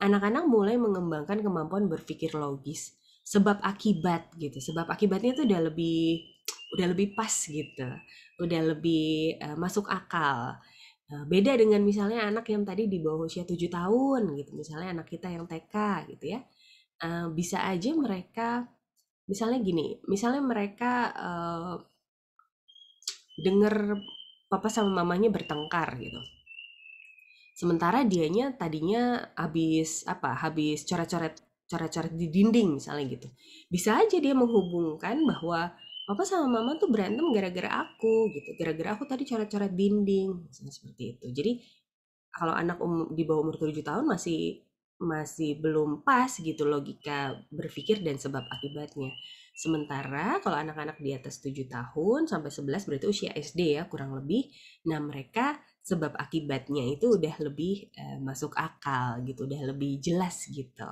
anak-anak mulai mengembangkan kemampuan berpikir logis, sebab akibat gitu. Sebab akibatnya tuh udah lebih pas gitu. Udah lebih masuk akal. Beda dengan misalnya anak yang tadi di bawah usia 7 tahun gitu. Misalnya anak kita yang TK gitu ya. Bisa aja mereka misalnya gini, misalnya mereka denger papa sama mamanya bertengkar gitu. Sementara dianya tadinya habis coret-coret di dinding misalnya gitu. Bisa aja dia menghubungkan bahwa papa sama mama tuh berantem gara-gara aku gitu. Gara-gara aku tadi coret-coret dinding, misalnya seperti itu. Jadi kalau anak di bawah umur 7 tahun masih masih belum pas gitu logika berpikir dan sebab akibatnya. Sementara kalau anak-anak di atas 7 tahun sampai 11 berarti usia SD ya kurang lebih. Nah, mereka sebab akibatnya itu udah lebih masuk akal gitu, udah lebih jelas gitu.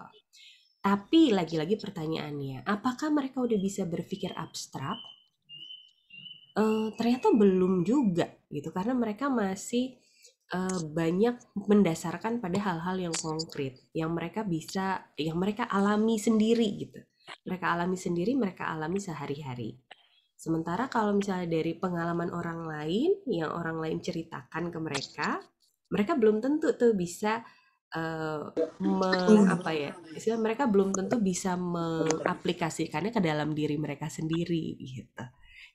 Tapi lagi-lagi pertanyaannya, apakah mereka udah bisa berpikir abstrak? Ternyata belum juga gitu, karena mereka masih banyak mendasarkan pada hal-hal yang konkret, yang mereka alami sendiri gitu. Mereka alami sendiri, mereka alami sehari-hari. Sementara kalau misalnya dari pengalaman orang lain, yang orang lain ceritakan ke mereka belum tentu tuh bisa eh, apa ya, istilah mereka belum tentu bisa mengaplikasikannya ke dalam diri mereka sendiri gitu.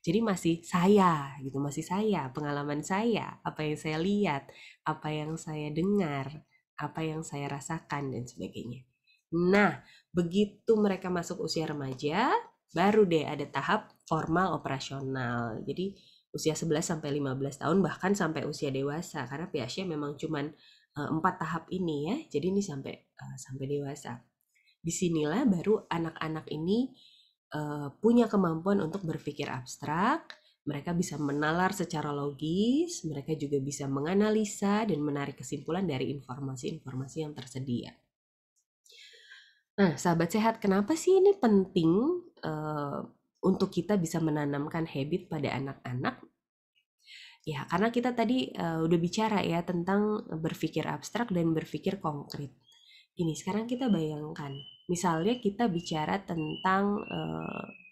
Jadi masih saya gitu, masih saya, pengalaman saya, apa yang saya lihat, apa yang saya dengar, apa yang saya rasakan dan sebagainya. Nah, begitu mereka masuk usia remaja, baru deh ada tahap formal operasional. Jadi usia 11 sampai 15 tahun bahkan sampai usia dewasa karena Piaget memang cuman 4 tahap ini ya. Jadi ini sampai dewasa. Disinilah baru anak-anak ini punya kemampuan untuk berpikir abstrak, mereka bisa menalar secara logis, mereka juga bisa menganalisa dan menarik kesimpulan dari informasi-informasi yang tersedia. Nah, sahabat sehat, kenapa sih ini penting untuk kita bisa menanamkan habit pada anak-anak? Ya, karena kita tadi udah bicara ya tentang berpikir abstrak dan berpikir konkret. Ini sekarang kita bayangkan, misalnya kita bicara tentang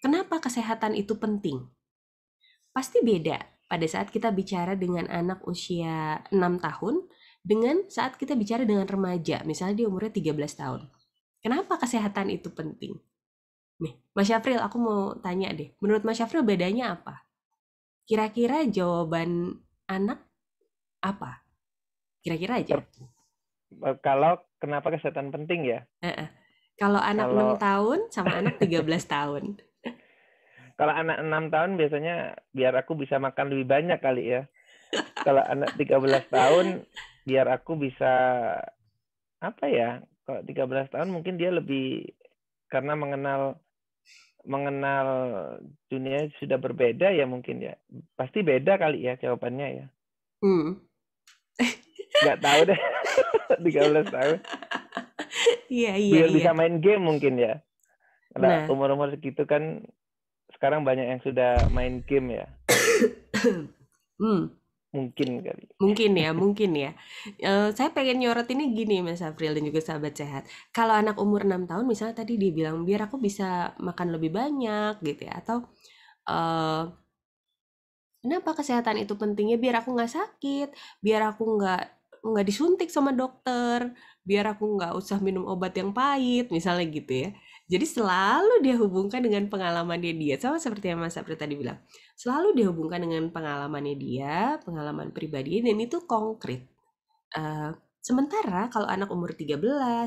kenapa kesehatan itu penting. pasti beda pada saat kita bicara dengan anak usia 6 tahun dengan saat kita bicara dengan remaja, misalnya dia umurnya 13 tahun. Kenapa kesehatan itu penting? Nih, Mas Syafril, aku mau tanya deh. Menurut Mas Syafril bedanya apa? Kira-kira jawaban anak apa? Kira-kira aja. Kalau kenapa kesehatan penting ya? Kalau anak 6 Kalau tahun sama anak 13 tahun. kalau anak 6 tahun biasanya biar aku bisa makan lebih banyak kali ya. Kalau anak 13 tahun biar aku bisa apa ya? Kalau 13 tahun mungkin dia lebih karena mengenal dunia sudah berbeda ya mungkin ya. Pasti beda kali ya jawabannya ya. Nggak tahu deh. 13 tahun. Iya. Biar bisa main game mungkin ya. Karena Nah, umur-umur segitu kan sekarang banyak yang sudah main game ya. Mungkin kali. mungkin ya. Saya pengen nyorot ini gini Mas Afril dan juga sahabat sehat. Kalau anak umur 6 tahun misalnya tadi dia bilang biar aku bisa makan lebih banyak gitu ya. Atau kenapa kesehatan itu pentingnya? Biar aku nggak sakit, biar aku nggak disuntik sama dokter, biar aku nggak usah minum obat yang pahit, misalnya gitu ya. Jadi selalu dia hubungkan dengan pengalamannya dia, sama seperti yang Mas Sapri tadi bilang. Selalu dihubungkan dengan pengalamannya dia, pengalaman pribadi, dan itu konkret. Sementara kalau anak umur 13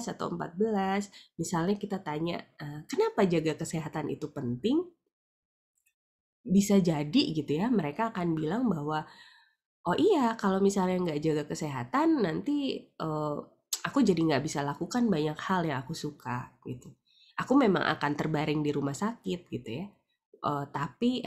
atau 14, misalnya kita tanya, kenapa jaga kesehatan itu penting? Bisa jadi gitu ya, mereka akan bilang bahwa oh iya, kalau misalnya nggak jaga kesehatan, nanti aku jadi nggak bisa lakukan banyak hal yang aku suka gitu. Aku memang akan terbaring di rumah sakit gitu ya. Tapi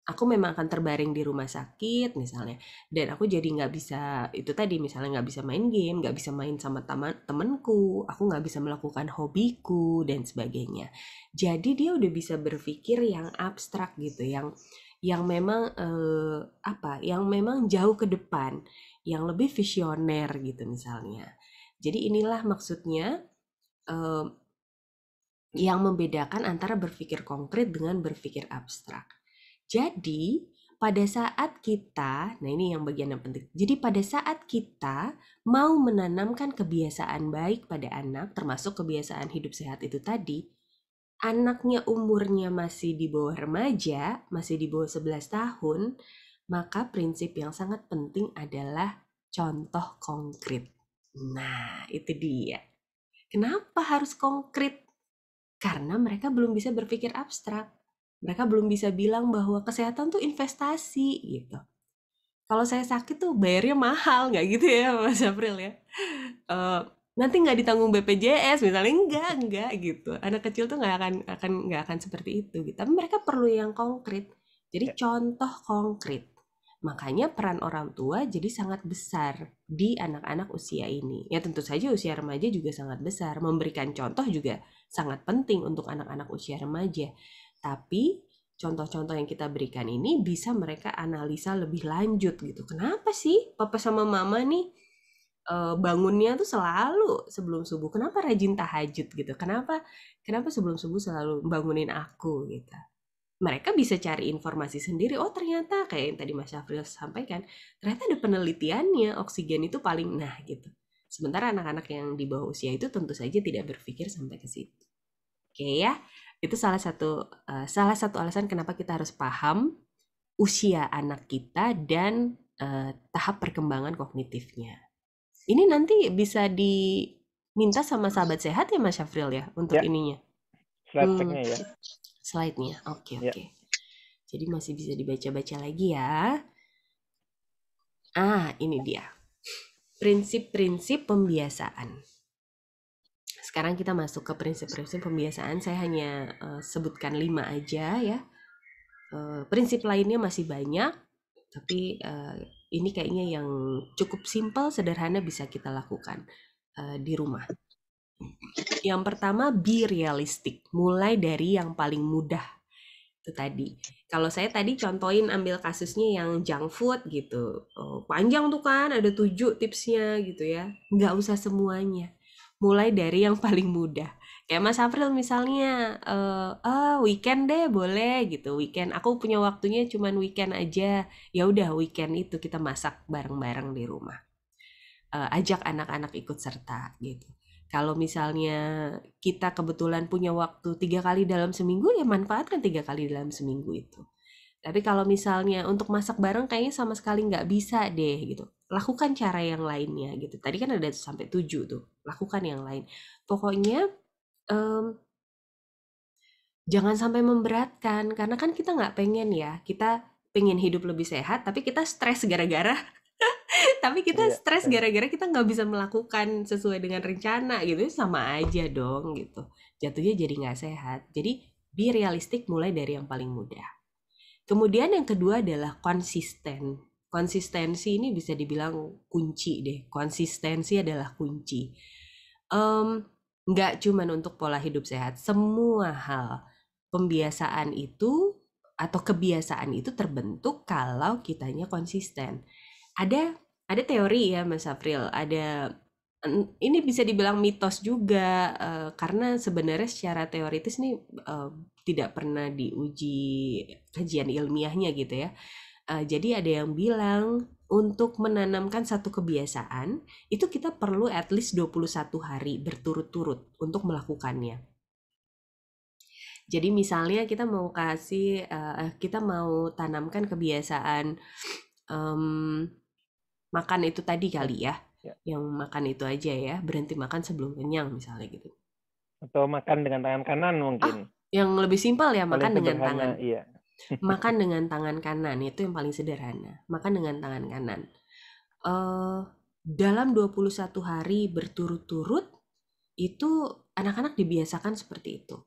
aku memang akan terbaring di rumah sakit misalnya, dan aku jadi nggak bisa itu tadi misalnya nggak bisa main game, nggak bisa main sama temenku, aku nggak bisa melakukan hobiku dan sebagainya. Jadi dia udah bisa berpikir yang abstrak gitu, yang memang yang memang jauh ke depan, yang lebih visioner gitu misalnya. Jadi inilah maksudnya eh, yang membedakan antara berpikir konkret dengan berpikir abstrak. Jadi, pada saat kita, nah ini yang bagian yang penting. Jadi pada saat kita mau menanamkan kebiasaan baik pada anak, termasuk kebiasaan hidup sehat itu tadi, anaknya umurnya masih di bawah remaja, masih di bawah 11 tahun, maka prinsip yang sangat penting adalah contoh konkret. Nah, itu dia. Kenapa harus konkret? Karena mereka belum bisa berpikir abstrak. Mereka belum bisa bilang bahwa kesehatan tuh investasi gitu. Kalau saya sakit tuh bayarnya mahal, nggak gitu ya Mas April ya? Eh, nanti nggak ditanggung BPJS misalnya, enggak gitu. Anak kecil tuh nggak akan seperti itu gitu. Tapi mereka perlu yang konkret. Jadi Ya. contoh konkret. Makanya peran orang tua jadi sangat besar di anak-anak usia ini. Ya tentu saja usia remaja juga sangat besar. Memberikan contoh juga sangat penting untuk anak-anak usia remaja. Tapi contoh-contoh yang kita berikan ini bisa mereka analisa lebih lanjut gitu. Kenapa sih papa sama mama nih bangunnya tuh selalu sebelum subuh? Kenapa rajin tahajud gitu? Kenapa sebelum subuh selalu bangunin aku gitu? Mereka bisa cari informasi sendiri. Oh ternyata kayak yang tadi Mas Syafril sampaikan, ternyata ada penelitiannya oksigen itu paling nah gitu. Sementara anak-anak yang di bawah usia itu tentu saja tidak berpikir sampai ke situ. Oke ya, itu salah satu alasan kenapa kita harus paham usia anak kita dan tahap perkembangan kognitifnya. Ini nanti bisa diminta sama sahabat sehat ya Mas Syafril ya untuk Ya, ininya. slide-nya ya. Slide-nya. Oke. Ya. Jadi masih bisa dibaca-baca lagi ya. Ini dia. Prinsip-prinsip pembiasaan. Sekarang kita masuk ke prinsip-prinsip pembiasaan. Saya hanya sebutkan 5 aja ya. Prinsip lainnya masih banyak, tapi ini kayaknya yang cukup simpel, sederhana bisa kita lakukan di rumah. Yang pertama, be realistic. Mulai dari yang paling mudah. Itu tadi. Kalau saya tadi contohin ambil kasusnya yang junk food gitu. Panjang tuh kan, ada 7 tipsnya gitu ya. Nggak usah semuanya. Mulai dari yang paling mudah. Kayak Mas April misalnya, weekend deh boleh gitu, weekend aku punya waktunya cuman weekend aja. Ya udah weekend itu kita masak bareng-bareng di rumah. Ajak anak-anak ikut serta gitu. Kalau misalnya kita kebetulan punya waktu 3 kali dalam seminggu, ya manfaatkan 3 kali dalam seminggu itu. Tapi kalau misalnya untuk masak bareng kayaknya sama sekali nggak bisa deh gitu. Lakukan cara yang lainnya gitu. Tadi kan ada sampai 7 tuh. Lakukan yang lain. Pokoknya em, jangan sampai memberatkan. Karena kan kita nggak pengen ya. Kita pengen hidup lebih sehat, tapi kita stres gara-gara tapi kita Iya, stres gara-gara kita nggak bisa melakukan sesuai dengan rencana gitu, sama aja dong gitu. Jatuhnya jadi nggak sehat. Jadi be realistic mulai dari yang paling mudah. Kemudian yang kedua adalah konsisten. Konsistensi ini bisa dibilang kunci deh. Konsistensi adalah kunci. Em, nggak cuman untuk pola hidup sehat, semua hal pembiasaan itu atau kebiasaan itu terbentuk kalau kitanya konsisten. Ada ada teori ya Mas April, ada ini bisa dibilang mitos juga karena sebenarnya secara teoritis nih tidak pernah diuji kajian ilmiahnya gitu ya. Jadi ada yang bilang untuk menanamkan satu kebiasaan itu kita perlu at least 21 hari berturut-turut untuk melakukannya. Jadi misalnya kita mau kita mau tanamkan kebiasaan em, makan itu tadi Mas. kali ya, Ya. yang makan itu aja ya, berhenti makan sebelum kenyang misalnya gitu. Atau makan dengan tangan kanan Ah, mungkin. yang lebih simpel ya Paling makan dengan tangan. sederhana, iya. Makan dengan tangan kanan itu yang paling sederhana. Makan dengan tangan kanan. eh Dalam 21 hari berturut-turut itu anak-anak dibiasakan seperti itu.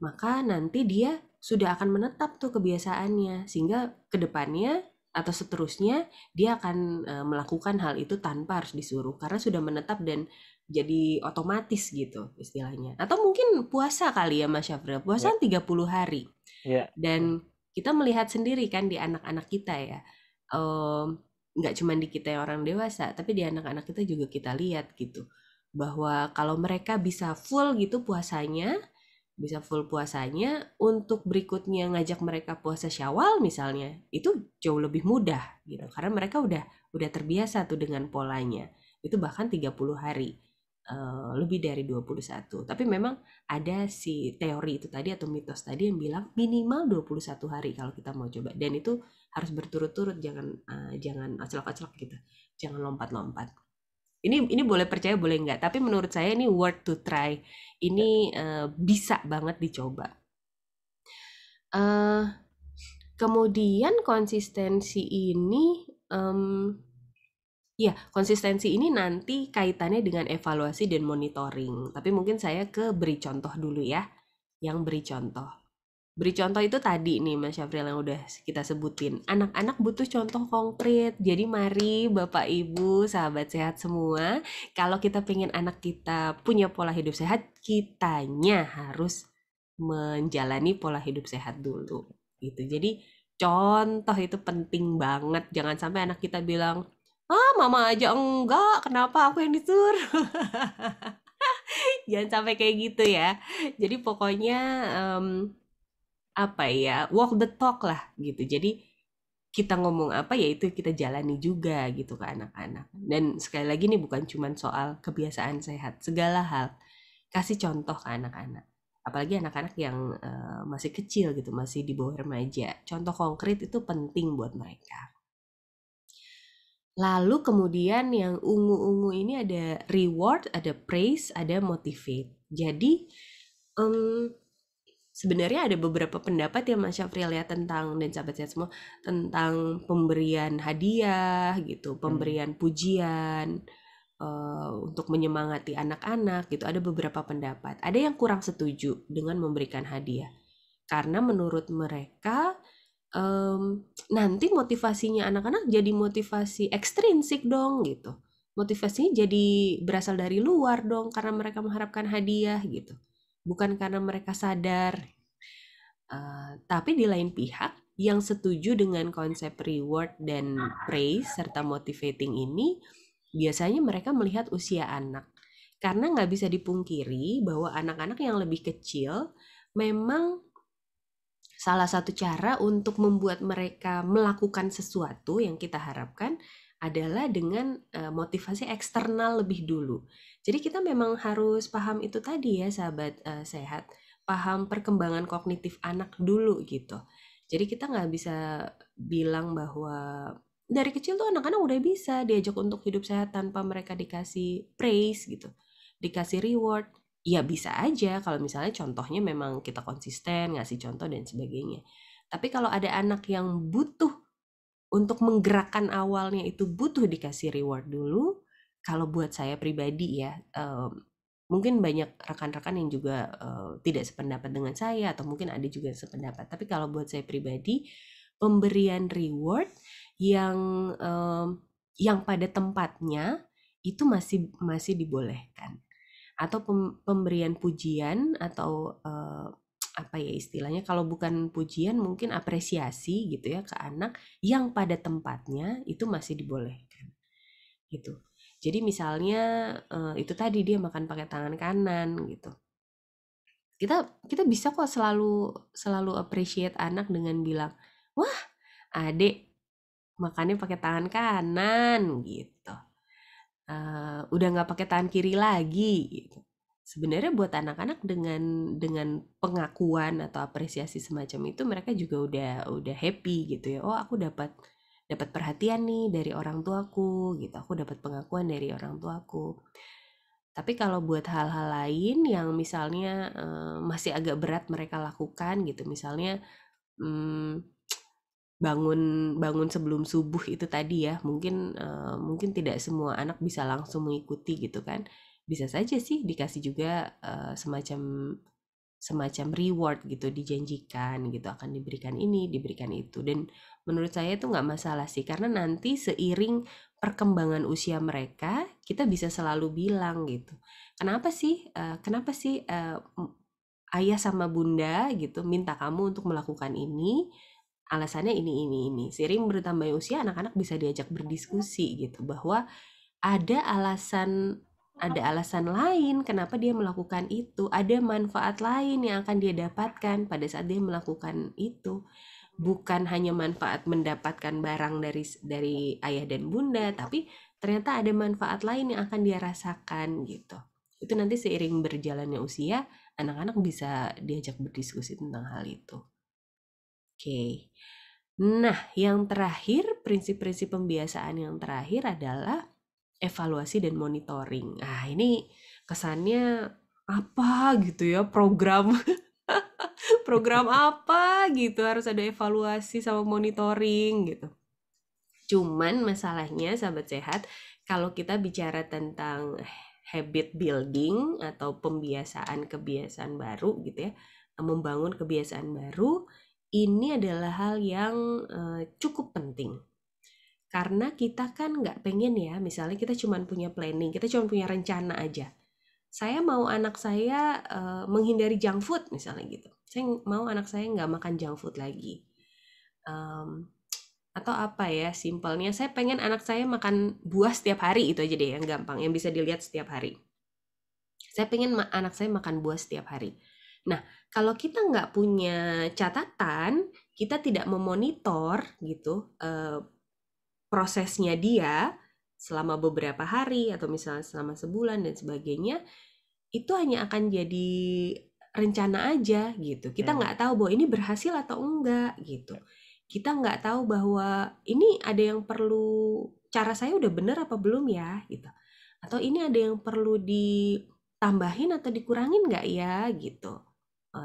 Maka nanti dia sudah akan menetap tuh kebiasaannya sehingga kedepannya atau seterusnya dia akan melakukan hal itu tanpa harus disuruh karena sudah menetap dan jadi otomatis gitu istilahnya. Atau mungkin puasa kali ya Mas Syafril. Puasa Ya, 30 hari. ya. Dan kita melihat sendiri kan di anak-anak kita ya. Em, nggak cuma di kita yang orang dewasa, tapi di anak-anak kita juga kita lihat gitu. Bahwa kalau mereka bisa full puasanya, untuk berikutnya ngajak mereka puasa Syawal misalnya, itu jauh lebih mudah gitu. Karena mereka udah terbiasa tuh dengan polanya. Itu bahkan 30 hari. Lebih dari 21. Tapi memang ada si teori itu tadi atau mitos tadi yang bilang minimal 21 hari kalau kita mau coba. Dan itu harus berturut-turut, jangan aclak-aclak gitu. Jangan lompat-lompat. Ini boleh percaya boleh enggak, tapi menurut saya ini worth to try. Ya. Ini bisa banget dicoba. Eh Kemudian konsistensi ini nanti kaitannya dengan evaluasi dan monitoring. Tapi mungkin saya beri contoh dulu ya. Yang beri contoh. Beri contoh itu tadi nih Mas Syafril yang udah kita sebutin. Anak-anak butuh contoh konkret. Jadi mari Bapak Ibu, sahabat sehat semua, kalau kita pengen anak kita punya pola hidup sehat, kitanya harus menjalani pola hidup sehat dulu. Gitu. Jadi contoh itu penting banget. Jangan sampai anak kita bilang, mama aja enggak, kenapa aku yang disuruh? Jangan sampai kayak gitu ya. Jadi pokoknya em, apa ya, walk the talk lah gitu. Jadi kita ngomong apa ya itu kita jalani juga gitu ke anak-anak. Dan sekali lagi nih bukan cuma soal kebiasaan sehat, segala hal kasih contoh ke anak-anak. Apalagi anak-anak yang masih kecil gitu, masih di bawah remaja. Contoh konkret itu penting buat mereka. Lalu kemudian yang ungu-ungu ini ada reward, ada praise, ada motivate. Jadi em, sebenarnya ada beberapa pendapat ya Mas Syafril ya tentang dan sahabat saya semua tentang pemberian hadiah gitu, pemberian pujian untuk menyemangati anak-anak gitu. Ada beberapa pendapat. Ada yang kurang setuju dengan memberikan hadiah karena menurut mereka nanti motivasinya anak-anak jadi motivasi ekstrinsik dong gitu. Motivasinya jadi berasal dari luar dong karena mereka mengharapkan hadiah gitu. Bukan karena mereka sadar. Tapi di lain pihak, yang setuju dengan konsep reward dan praise serta motivating ini, biasanya mereka melihat usia anak. Karena nggak bisa dipungkiri bahwa anak-anak yang lebih kecil memang salah satu cara untuk membuat mereka melakukan sesuatu yang kita harapkan adalah dengan motivasi eksternal lebih dulu. Jadi kita memang harus paham itu tadi ya sahabat sehat, paham perkembangan kognitif anak dulu gitu. Jadi kita nggak bisa bilang bahwa dari kecil tuh anak-anak udah bisa diajak untuk hidup sehat tanpa mereka dikasih praise gitu, dikasih reward. Ya bisa aja kalau misalnya contohnya memang kita konsisten ngasih contoh dan sebagainya. Tapi kalau ada anak yang butuh untuk menggerakkan awalnya itu butuh dikasih reward dulu, kalau buat saya pribadi ya, mungkin banyak rekan-rekan yang juga tidak sependapat dengan saya atau mungkin ada juga sependapat. Tapi kalau buat saya pribadi, pemberian reward yang pada tempatnya itu masih dibolehkan, atau pemberian pujian atau apa ya istilahnya, kalau bukan pujian mungkin apresiasi gitu ya ke anak yang pada tempatnya itu masih dibolehkan gitu. Jadi misalnya itu tadi dia makan pakai tangan kanan gitu. Kita bisa kok selalu appreciate anak dengan bilang, "Wah, Adek makannya pakai tangan kanan," gitu. Udah nggak pakai tangan kiri lagi gitu. Sebenarnya buat anak-anak dengan pengakuan atau apresiasi semacam itu mereka juga udah happy gitu ya. Oh, aku dapat perhatian nih dari orang tuaku gitu. Aku dapat pengakuan dari orang tuaku. Tapi kalau buat hal-hal lain yang misalnya masih agak berat mereka lakukan gitu, misalnya bangun sebelum subuh itu tadi ya, mungkin tidak semua anak bisa langsung mengikuti gitu kan. Bisa saja sih dikasih juga semacam reward gitu, dijanjikan gitu akan diberikan ini, diberikan itu. Dan menurut saya itu nggak masalah sih, karena nanti seiring perkembangan usia mereka, kita bisa selalu bilang gitu, kenapa sih ayah sama bunda gitu minta kamu untuk melakukan ini, alasannya ini. Seiring bertambah usia, anak-anak bisa diajak berdiskusi gitu, bahwa ada alasan lain kenapa dia melakukan itu, ada manfaat lain yang akan dia dapatkan pada saat dia melakukan itu. Bukan hanya manfaat mendapatkan barang dari ayah dan bunda, tapi ternyata ada manfaat lain yang akan dia rasakan gitu. Itu nanti seiring berjalannya usia, anak-anak bisa diajak berdiskusi tentang hal itu. Oke. Nah, yang terakhir, prinsip-prinsip pembiasaan yang terakhir adalah evaluasi dan monitoring. Ah, ini kesannya apa gitu ya, program program apa gitu, harus ada evaluasi sama monitoring gitu. Cuman masalahnya sahabat sehat, kalau kita bicara tentang habit building atau kebiasaan baru gitu ya, membangun kebiasaan baru, ini adalah hal yang cukup penting. Karena kita kan nggak pengen ya, misalnya kita cuma punya planning, kita cuma punya rencana aja. Saya mau anak saya menghindari junk food misalnya gitu. Saya mau anak saya nggak makan junk food lagi. Atau apa ya, simpelnya saya pengen anak saya makan buah setiap hari, itu aja deh yang gampang, yang bisa dilihat setiap hari. Saya pengen anak saya makan buah setiap hari. Nah, kalau kita nggak punya catatan, kita tidak memonitor gitu prosesnya dia selama beberapa hari atau misalnya selama sebulan dan sebagainya, itu hanya akan jadi rencana aja gitu. Kita nggak tahu bahwa ini berhasil atau enggak gitu. Kita nggak tahu bahwa ini ada yang perlu, cara saya udah bener apa belum ya gitu. Atau ini ada yang perlu ditambahin atau dikurangin nggak ya gitu.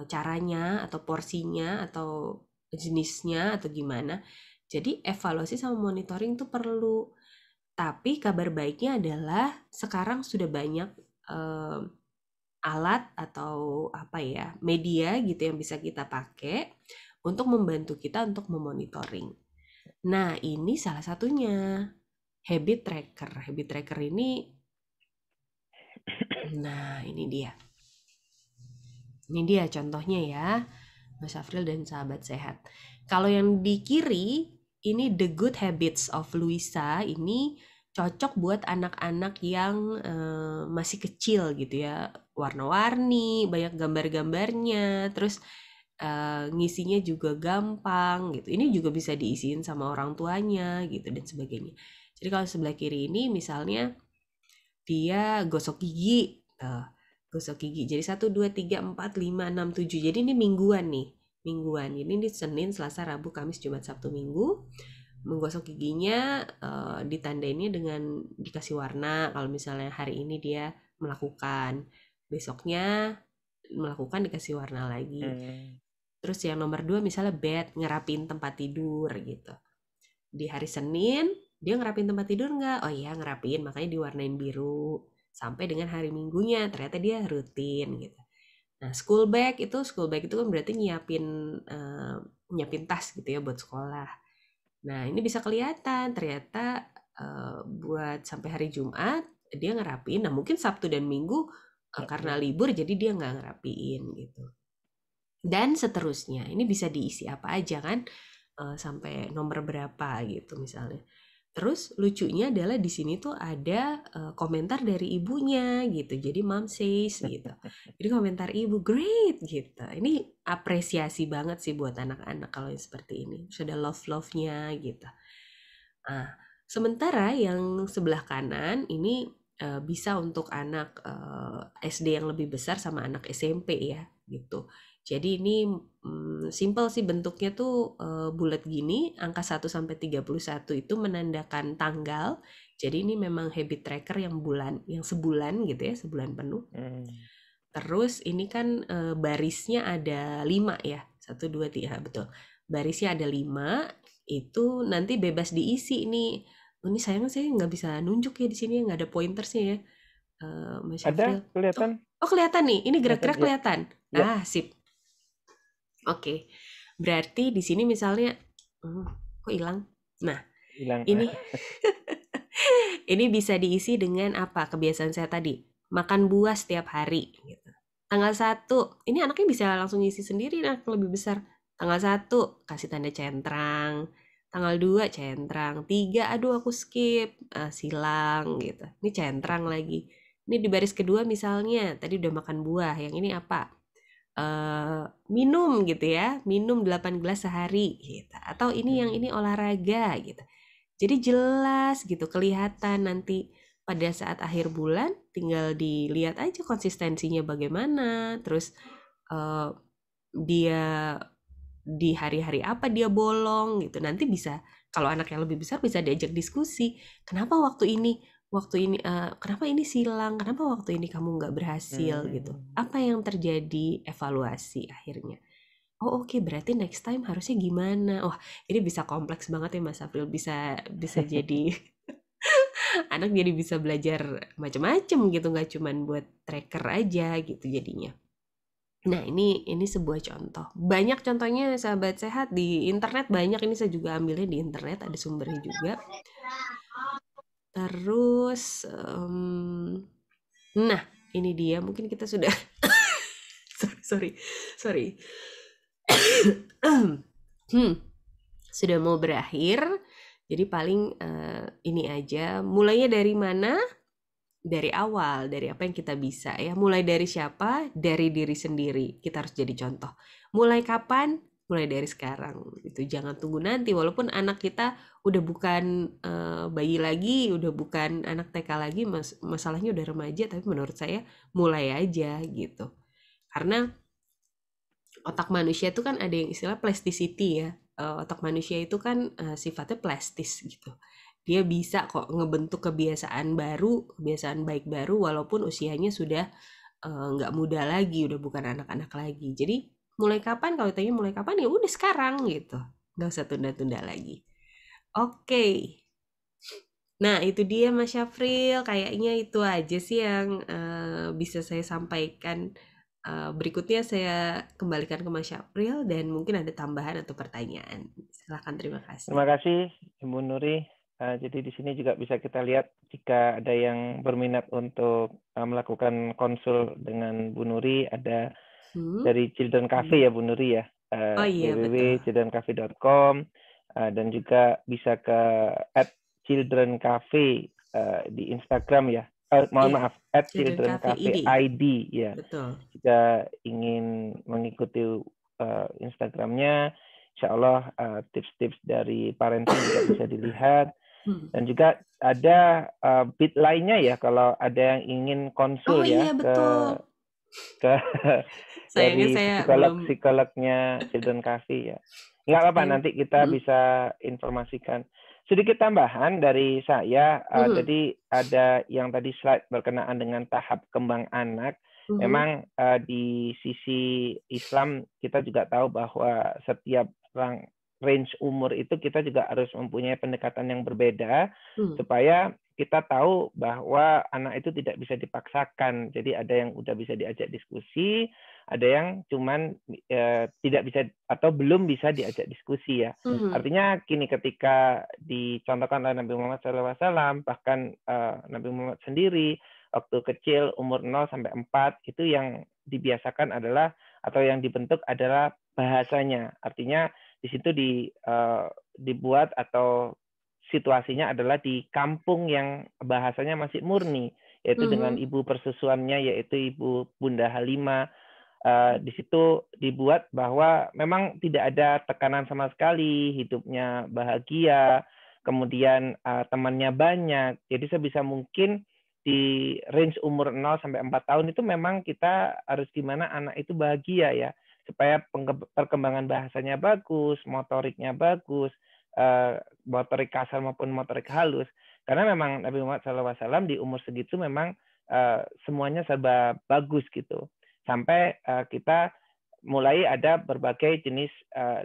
Caranya atau porsinya atau jenisnya atau gimana. Jadi evaluasi sama monitoring itu perlu. Tapi kabar baiknya adalah sekarang sudah banyak alat atau apa ya, media gitu yang bisa kita pakai untuk membantu kita untuk memonitoring. Nah, ini salah satunya habit tracker. Habit tracker ini, nah ini dia. Ini dia contohnya ya, Mas Afril dan sahabat sehat. Kalau yang di kiri, ini The Good Habits of Louisa, ini cocok buat anak-anak yang masih kecil gitu ya, warna-warni, banyak gambar-gambarnya, terus ngisinya juga gampang gitu. Ini juga bisa diisiin sama orang tuanya gitu dan sebagainya. Jadi kalau sebelah kiri ini misalnya dia gosok gigi, gosok gigi. Jadi 1, 2, 3, 4, 5, 6, 7. Jadi ini mingguan nih, mingguan. Ini di Senin, Selasa, Rabu, Kamis, Jumat, Sabtu, Minggu. Menggosok giginya ditandainnya dengan dikasih warna. Kalau misalnya hari ini dia melakukan, besoknya melakukan dikasih warna lagi. Terus yang nomor 2 misalnya bed, ngerapin tempat tidur gitu. Di hari Senin dia ngerapin tempat tidur nggak? Oh iya ngerapin, makanya diwarnain biru. Sampai dengan hari Minggunya ternyata dia rutin gitu. Nah school bag itu kan berarti nyiapin tas gitu ya buat sekolah. Nah ini bisa kelihatan ternyata buat sampai hari Jumat dia ngerapin. Nah mungkin Sabtu dan Minggu karena libur jadi dia nggak ngerapiin gitu. Dan seterusnya. Ini bisa diisi apa aja kan? Sampai nomor berapa gitu misalnya. Terus lucunya adalah di sini tuh ada komentar dari ibunya gitu. Jadi mom says gitu. Jadi komentar ibu great gitu. Ini apresiasi banget sih buat anak-anak kalau yang seperti ini. Sudah love-love-nya gitu. Nah, sementara yang sebelah kanan ini bisa untuk anak SD yang lebih besar sama anak SMP ya gitu. Jadi ini simple sih bentuknya tuh bulat gini, angka 1 sampai 31 itu menandakan tanggal. Jadi ini memang habit tracker yang sebulan gitu ya, sebulan penuh. Terus ini kan barisnya ada 5 ya. 1 2 3 betul. Barisnya ada 5, itu nanti bebas diisi nih. Ini sayangnya saya nggak bisa nunjuk ya di sini, nggak ada pointersnya ya. Mas Syafril. Ada kelihatan? Oh kelihatan nih, ini Kelihatan gerak-gerak ya. kelihatan. Ya. Ah, sip. Oke. Berarti di sini misalnya kok hilang? Nah, Hilang. ini ini bisa diisi dengan apa? Kebiasaan saya tadi. Makan buah setiap hari gitu. Tanggal 1, ini anaknya bisa langsung ngisi sendiri anak lebih besar. Tanggal 1 kasih tanda centrang. Tanggal 2 centrang. 3 aduh aku skip, silang gitu. Ini centrang lagi. Ini di baris kedua misalnya, tadi udah makan buah, yang ini apa? Minum gitu ya, minum 8 gelas sehari gitu. Atau ini yang ini olahraga gitu. Jadi jelas gitu, kelihatan nanti pada saat akhir bulan tinggal dilihat aja konsistensinya bagaimana, terus dia di hari-hari apa dia bolong gitu. Nanti bisa kalau anak yang lebih besar bisa diajak diskusi. Kenapa waktu ini kenapa ini silang? Kenapa waktu ini kamu nggak berhasil gitu? Apa yang terjadi? Evaluasi akhirnya. Oh oke, berarti next time harusnya gimana? Wah ini bisa kompleks banget ya Mas April, bisa jadi anak jadi bisa belajar macam-macam gitu, nggak cuman buat tracker aja gitu jadinya. Nah ini sebuah contoh. Banyak contohnya sahabat sehat di internet banyak, ini saya juga ambilnya di internet, ada sumbernya juga. Terus, nah ini dia mungkin kita sudah sorry. Sudah mau berakhir. Jadi paling ini aja. Mulainya dari mana? Dari awal, dari apa yang kita bisa ya. Mulai dari siapa? Dari diri sendiri. Kita harus jadi contoh. Mulai kapan? Mulai dari sekarang. Itu jangan tunggu nanti. Walaupun anak kita udah bukan bayi lagi, udah bukan anak TK lagi, masalahnya udah remaja. Tapi menurut saya mulai aja gitu. Karena otak manusia itu kan ada yang istilah plasticity ya. Otak manusia itu kan sifatnya plastis gitu. Dia bisa kok ngebentuk kebiasaan baik baru walaupun usianya sudah nggak muda lagi, udah bukan anak-anak lagi. Jadi mulai kapan? Kalau tanya mulai kapan ya udah sekarang gitu. Nggak usah tunda-tunda lagi. Oke. Nah itu dia Mas Syafril. Kayaknya itu aja sih yang bisa saya sampaikan. Berikutnya saya kembalikan ke Mas Syafril dan mungkin ada tambahan atau pertanyaan. Silakan, terima kasih. Terima kasih Ibu Nuri. Jadi di sini juga bisa kita lihat jika ada yang berminat untuk melakukan konsul dengan Bu Nuri, ada dari Children Cafe ya Bu Nuri ya, Oh iya betul. www.childrencafe.com dan juga bisa ke @childrencafe di Instagram ya. Mohon Iya, maaf, Children Cafe ID. @childrencafe_id ya. Betul. Jika ingin mengikuti Instagramnya, insya Allah tips-tips dari parenting juga bisa dilihat. Dan juga ada bit lainnya ya kalau ada yang ingin Oh konsul ya iya, betul. ke Sayangnya dari saya belum. psikolognya Children Cafe ya. Nggak apa-apa, Sayang. nanti kita bisa informasikan. Sedikit tambahan dari saya, jadi ada yang tadi slide berkenaan dengan tahap kembang anak. Memang di sisi Islam kita juga tahu bahwa setiap range umur itu kita juga harus mempunyai pendekatan yang berbeda supaya kita tahu bahwa anak itu tidak bisa dipaksakan. Jadi ada yang udah bisa diajak diskusi, ada yang cuman tidak bisa atau belum bisa diajak diskusi ya. Artinya gini, ketika dicontohkan oleh Nabi Muhammad SAW, bahkan Nabi Muhammad sendiri waktu kecil umur 0 sampai 4 itu yang dibiasakan adalah atau yang dibentuk adalah bahasanya. Artinya di situ dibuat atau situasinya adalah di kampung yang bahasanya masih murni, yaitu dengan ibu persusuannya, yaitu ibu Bunda Halimah. Di situ dibuat bahwa memang tidak ada tekanan sama sekali, hidupnya bahagia, kemudian temannya banyak. Jadi sebisa mungkin di range umur 0 sampai 4 tahun itu memang kita harus gimana anak itu bahagia ya, supaya perkembangan bahasanya bagus, motoriknya bagus, motorik kasar maupun motorik halus. Karena memang Nabi Muhammad SAW di umur segitu memang semuanya serba bagus gitu. Sampai kita mulai ada berbagai jenis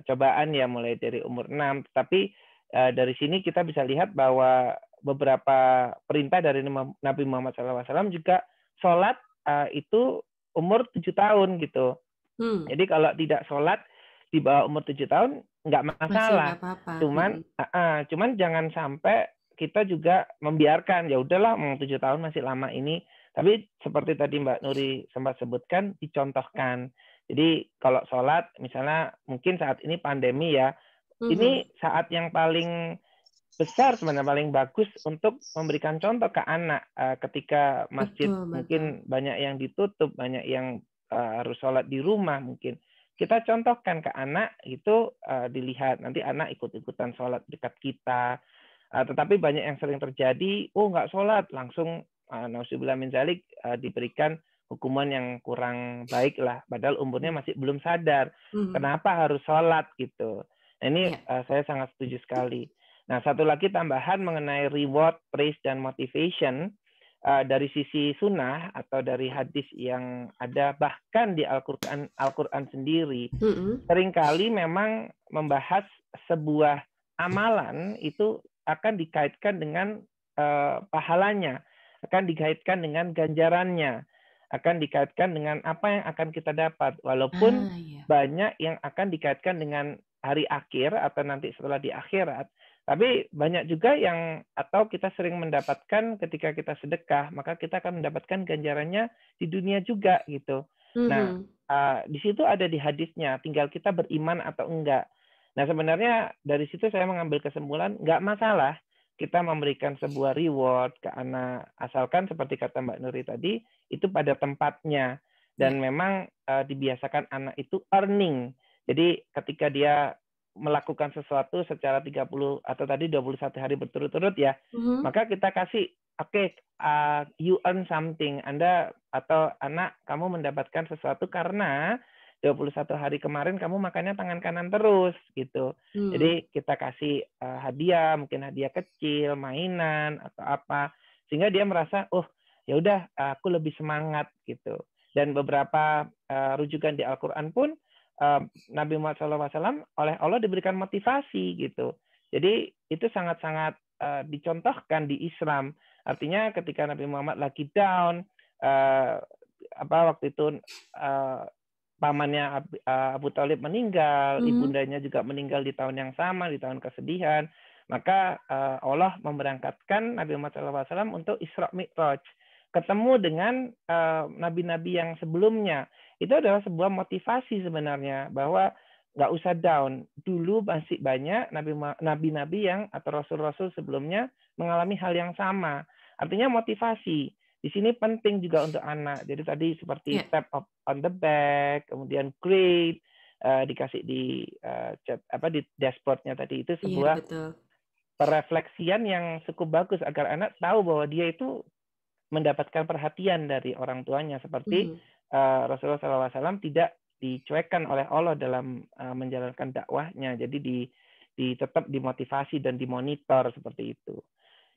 cobaan ya, mulai dari umur 6. Tapi dari sini kita bisa lihat bahwa beberapa perintah dari Nabi Muhammad SAW juga sholat itu umur 7 tahun gitu. Jadi kalau tidak sholat di bawah umur 7 tahun nggak Masih masalah. nggak apa-apa. Cuman jangan sampai kita juga membiarkan, ya udahlah mau 7 tahun masih lama ini. Tapi seperti tadi Mbak Nuri sempat sebutkan, dicontohkan. Jadi kalau sholat, misalnya mungkin saat ini pandemi ya, ini saat yang paling besar sebenarnya, paling bagus untuk memberikan contoh ke anak. Ketika masjid Betul. mungkin banyak yang ditutup, banyak yang harus sholat di rumah mungkin. Kita contohkan ke anak itu dilihat, nanti anak ikut-ikutan sholat dekat kita. Tetapi banyak yang sering terjadi, nggak sholat, langsung nauzubillah min dzalik diberikan hukuman yang kurang baik lah, padahal umurnya masih belum sadar. Kenapa harus sholat gitu. Nah, ini saya sangat setuju sekali. Nah, satu lagi tambahan mengenai reward, praise, dan motivation. Dari sisi sunnah atau dari hadis yang ada, bahkan di Al-Quran sendiri, seringkali memang membahas sebuah amalan itu akan dikaitkan dengan pahalanya, akan dikaitkan dengan ganjarannya, akan dikaitkan dengan apa yang akan kita dapat. Walaupun banyak yang akan dikaitkan dengan hari akhir atau nanti setelah di akhirat, tapi banyak juga yang atau kita sering mendapatkan ketika kita sedekah, maka kita akan mendapatkan ganjarannya di dunia juga gitu. Nah, di situ ada di hadisnya, tinggal kita beriman atau enggak. Nah, sebenarnya dari situ saya mengambil kesimpulan, enggak masalah kita memberikan sebuah reward ke anak, asalkan seperti kata Mbak Nuri tadi, itu pada tempatnya. Dan memang dibiasakan anak itu earning. Jadi ketika dia melakukan sesuatu secara 30 atau tadi 21 hari berturut-turut ya, maka kita kasih, you earn something. Anda atau anak, kamu mendapatkan sesuatu karena 21 hari kemarin kamu makannya tangan kanan terus gitu. Jadi kita kasih hadiah, mungkin hadiah kecil, mainan atau apa, sehingga dia merasa, ya udah aku lebih semangat gitu. Dan beberapa rujukan di Al-Qur'an pun Nabi Muhammad SAW oleh Allah diberikan motivasi gitu. Jadi itu sangat-sangat dicontohkan di Islam. Artinya ketika Nabi Muhammad lagi down, waktu itu pamannya Abu Thalib meninggal, ibundanya juga meninggal di tahun yang sama, di tahun kesedihan, maka Allah memberangkatkan Nabi Muhammad SAW untuk Isra Mi'raj, ketemu dengan nabi-nabi yang sebelumnya. Itu adalah sebuah motivasi sebenarnya, bahwa nggak usah down. Dulu masih banyak nabi-nabi yang atau rasul-rasul sebelumnya mengalami hal yang sama. Artinya motivasi. Di sini penting juga untuk anak. Jadi tadi seperti Ya, tap on the back, kemudian great, dikasih di di dashboardnya tadi, itu iya sebuah betul. perefleksian yang cukup bagus agar anak tahu bahwa dia itu mendapatkan perhatian dari orang tuanya, seperti Mhm. Rasulullah SAW tidak dicuekkan oleh Allah dalam menjalankan dakwahnya. Jadi tetap dimotivasi dan dimonitor seperti itu.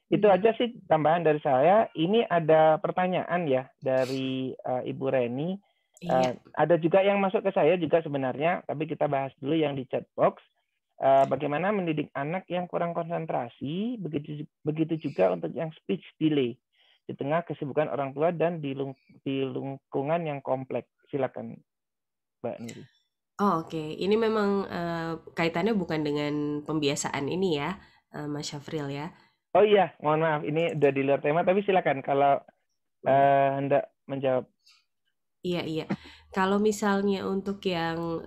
Itu Mhm. aja sih tambahan dari saya. Ini ada pertanyaan ya dari Ibu Reni. Iya. Ada juga yang masuk ke saya juga sebenarnya, tapi kita bahas dulu yang di chat box. Bagaimana mendidik anak yang kurang konsentrasi, begitu juga untuk yang speech delay di tengah kesibukan orang tua dan di lingkungan yang kompleks. Silakan, Mbak Nuri. Oh, oke. Ini memang kaitannya bukan dengan pembiasaan ini ya, Mas Syafril ya. Oh iya, mohon maaf, ini udah di luar tema, tapi silakan kalau Boleh. hendak menjawab. Iya, iya. Kalau misalnya untuk yang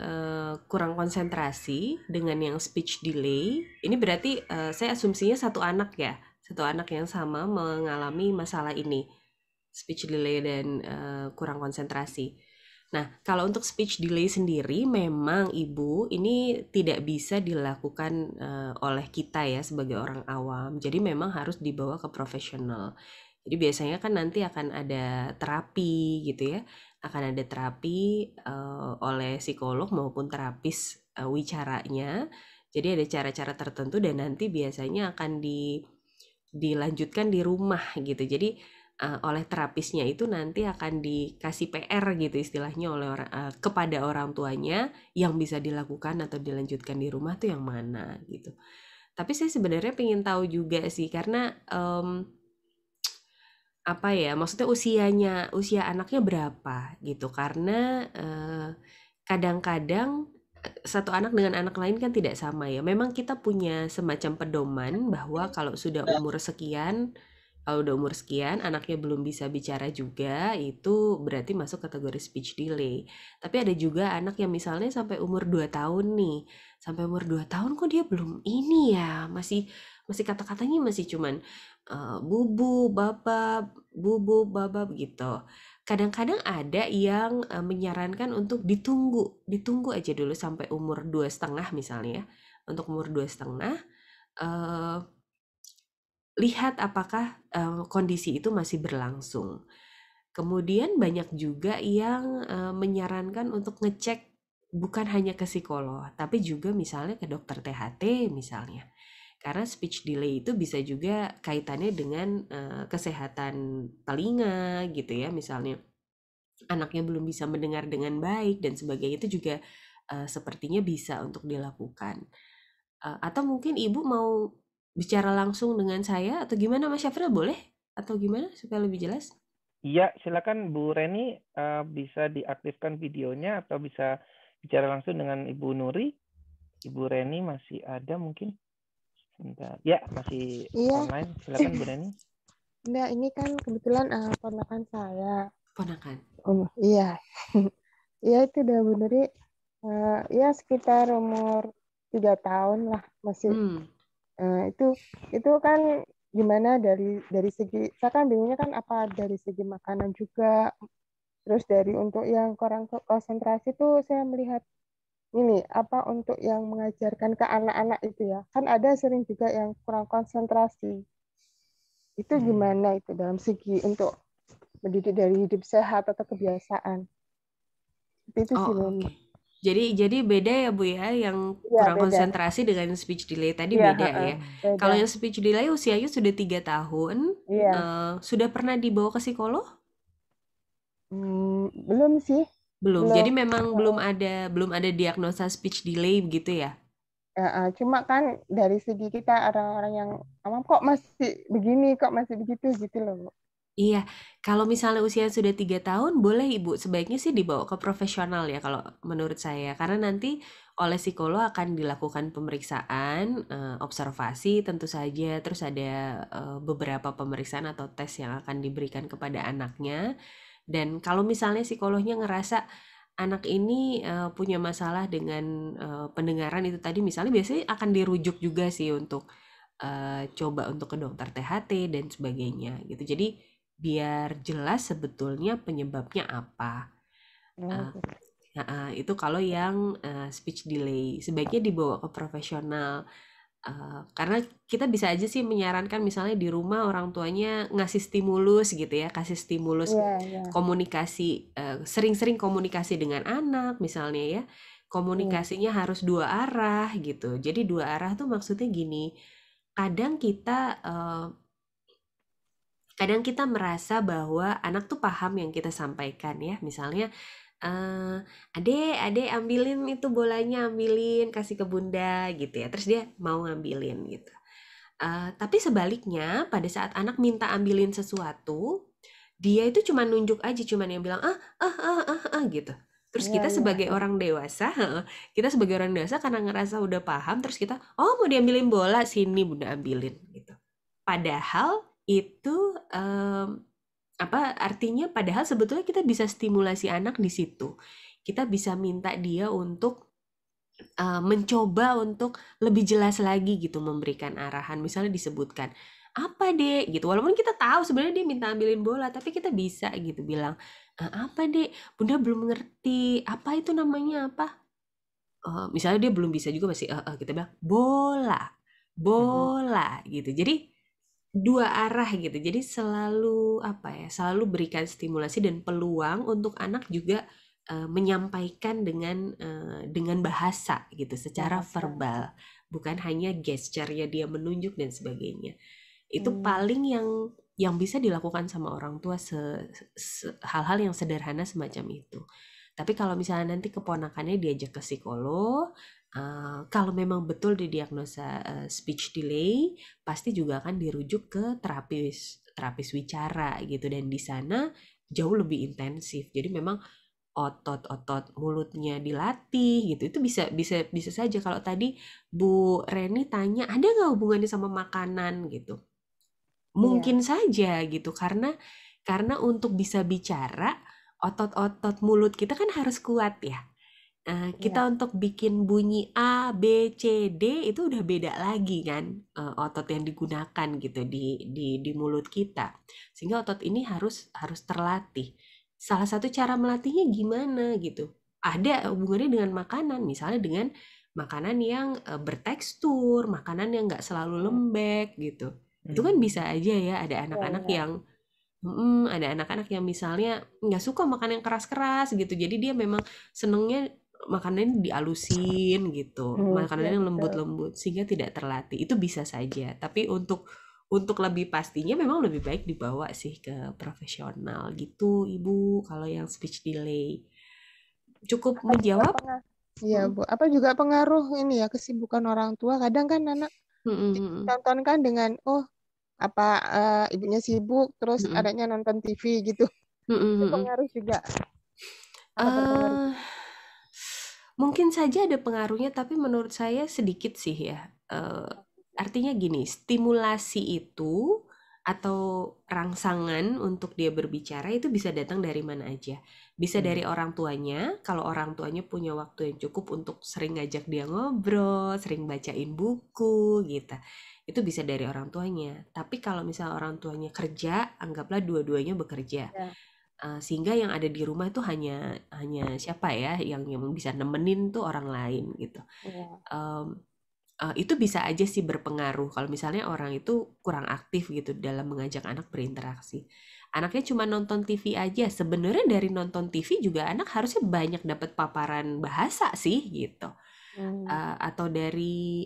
kurang konsentrasi dengan yang speech delay, ini berarti saya asumsinya satu anak ya, satu anak yang sama mengalami masalah ini, speech delay dan kurang konsentrasi. Nah, kalau untuk speech delay sendiri, memang Ibu ini tidak bisa dilakukan oleh kita ya sebagai orang awam. Jadi memang harus dibawa ke profesional. Jadi biasanya kan nanti akan ada terapi gitu ya, akan ada terapi oleh psikolog maupun terapis wicaranya. Jadi ada cara-cara tertentu dan nanti biasanya akan dilanjutkan di rumah gitu. Jadi oleh terapisnya itu nanti akan dikasih PR gitu istilahnya oleh kepada orang tuanya yang bisa dilakukan atau dilanjutkan di rumah tuh yang mana gitu. Tapi saya sebenarnya pengen tahu juga sih karena apa ya, maksudnya usia anaknya berapa gitu. Karena kadang-kadang satu anak dengan anak lain kan tidak sama ya. Memang kita punya semacam pedoman bahwa kalau udah umur sekian anaknya belum bisa bicara juga, itu berarti masuk kategori speech delay. Tapi ada juga anak yang misalnya sampai umur 2 tahun nih. Sampai umur 2 tahun kok dia belum ini ya, masih masih kata-katanya masih cuman bubu, baba gitu. Kadang-kadang ada yang menyarankan untuk ditunggu aja dulu sampai umur 2,5 misalnya ya. Untuk umur 2,5, eh, lihat apakah kondisi itu masih berlangsung. Kemudian banyak juga yang menyarankan untuk ngecek bukan hanya ke psikolog, tapi juga misalnya ke dokter THT misalnya. Karena speech delay itu bisa juga kaitannya dengan kesehatan telinga gitu ya, misalnya anaknya belum bisa mendengar dengan baik dan sebagainya, itu juga sepertinya bisa untuk dilakukan. Atau mungkin Ibu mau bicara langsung dengan saya atau gimana Mas Syafril, boleh? Atau gimana supaya lebih jelas? Iya, silakan Bu Reni, bisa diaktifkan videonya atau bisa bicara langsung dengan Ibu Nuri. Ibu Reni masih ada mungkin? Sebentar. Ya, masih Iya, online. Silakan Bu Reni. enggak, ini kan kebetulan ponakan saya. Ponakan. Iya. Iya itu udah bener ya sekitar umur 3 tahun lah masih. Hmm. Itu kan gimana dari segi, saya kan bingungnya kan apa dari segi makanan juga, terus dari untuk yang kurang konsentrasi tuh saya melihat ini apa untuk yang mengajarkan ke anak-anak itu ya, kan ada sering juga yang kurang konsentrasi. Itu gimana itu dalam segi untuk mendidik dari hidup sehat atau kebiasaan. Itu Oh, sih oke. memang. Jadi beda ya Bu ya, yang Iya, kurang beda. konsentrasi dengan speech delay tadi Iya, beda ya. beda. Kalau yang speech delay usianya sudah 3 tahun, Iya. sudah pernah dibawa ke psikolog? Belum sih. Belum. Belum. Jadi memang belum ada diagnosa speech delay begitu ya? Cuma kan dari segi kita orang-orang yang awam kok masih begini, kok masih begitu gitu loh, Bu. Iya, kalau misalnya usia sudah 3 tahun, boleh Ibu sebaiknya sih dibawa ke profesional ya kalau menurut saya. Karena nanti oleh psikolog akan dilakukan pemeriksaan, observasi tentu saja, terus ada beberapa pemeriksaan atau tes yang akan diberikan kepada anaknya. Dan kalau misalnya psikolognya ngerasa anak ini punya masalah dengan pendengaran itu tadi misalnya, biasanya akan dirujuk juga sih untuk coba untuk ke dokter THT dan sebagainya gitu. Jadi biar jelas sebetulnya penyebabnya apa. Uh, itu kalau yang speech delay sebaiknya dibawa ke profesional. Karena kita bisa aja sih menyarankan misalnya di rumah orang tuanya ngasih stimulus gitu ya, kasih stimulus komunikasi, sering-sering komunikasi dengan anak misalnya ya, komunikasinya harus dua arah gitu. Jadi dua arah tuh maksudnya gini, kadang kita merasa bahwa anak tuh paham yang kita sampaikan ya, misalnya adek ambilin itu bolanya, ambilin kasih ke bunda gitu ya, terus dia mau ngambilin gitu. Tapi sebaliknya pada saat anak minta ambilin sesuatu, dia itu cuma nunjuk aja, cuma yang bilang gitu. Terus kita sebagai orang dewasa, karena ngerasa udah paham, terus kita, mau diambilin bola, sini bunda ambilin gitu. Padahal itu padahal sebetulnya kita bisa stimulasi anak di situ. Kita bisa minta dia untuk mencoba untuk lebih jelas lagi gitu memberikan arahan. Misalnya disebutkan, apa dek gitu. Walaupun kita tahu sebenarnya dia minta ambilin bola, tapi kita bisa gitu bilang, apa dek, bunda belum ngerti, apa itu namanya apa? Misalnya dia belum bisa juga masih kita bilang bola gitu. Jadi dua arah gitu. Jadi selalu selalu berikan stimulasi dan peluang untuk anak juga menyampaikan dengan bahasa gitu, secara verbal, bukan hanya gesture-nya dia menunjuk dan sebagainya. Itu paling yang bisa dilakukan sama orang tua hal-hal yang sederhana semacam itu. Tapi kalau misalnya nanti keponakannya diajak ke psikolog, kalau memang betul didiagnosa speech delay, pasti juga akan dirujuk ke terapis wicara gitu, dan di sana jauh lebih intensif. Jadi memang otot-otot mulutnya dilatih gitu. Itu bisa saja. Kalau tadi Bu Reni tanya ada nggak hubungannya sama makanan gitu, mungkin saja gitu, karena untuk bisa bicara otot-otot mulut kita kan harus kuat ya. Kita untuk bikin bunyi A, B, C, D itu udah beda lagi kan, otot yang digunakan gitu di mulut kita. Sehingga otot ini harus terlatih. Salah satu cara melatihnya gimana gitu? Ada hubungannya dengan makanan, misalnya dengan makanan yang bertekstur, makanan yang nggak selalu lembek gitu. Itu kan bisa aja ya, ada anak-anak yang misalnya nggak suka makan yang keras-keras gitu. Jadi dia memang senengnya makanannya dialusin gitu, makanannya yang lembut-lembut sehingga tidak terlatih. Itu bisa saja. Tapi untuk lebih pastinya memang lebih baik dibawa sih ke profesional gitu, Ibu. Kalau yang speech delay cukup menjawab? Iya, Bu. Apa juga pengaruh ini ya kesibukan orang tua? Kadang kan anak ditontonkan dengan ibunya sibuk terus adanya nonton TV gitu. Itu pengaruh juga. Mungkin saja ada pengaruhnya, tapi menurut saya sedikit sih ya. Artinya gini, stimulasi itu atau rangsangan untuk dia berbicara itu bisa datang dari mana aja. Bisa dari orang tuanya, kalau orang tuanya punya waktu yang cukup untuk sering ngajak dia ngobrol, sering bacain buku gitu. Itu bisa dari orang tuanya. Tapi kalau misalnya orang tuanya kerja, anggaplah dua-duanya bekerja. Sehingga yang ada di rumah itu hanya siapa ya yang bisa nemenin tuh orang lain gitu. Itu bisa aja sih berpengaruh kalau misalnya orang itu kurang aktif gitu dalam mengajak anak berinteraksi. Anaknya cuma nonton TV aja, sebenarnya dari nonton TV juga anak harusnya banyak dapat paparan bahasa sih gitu. Atau dari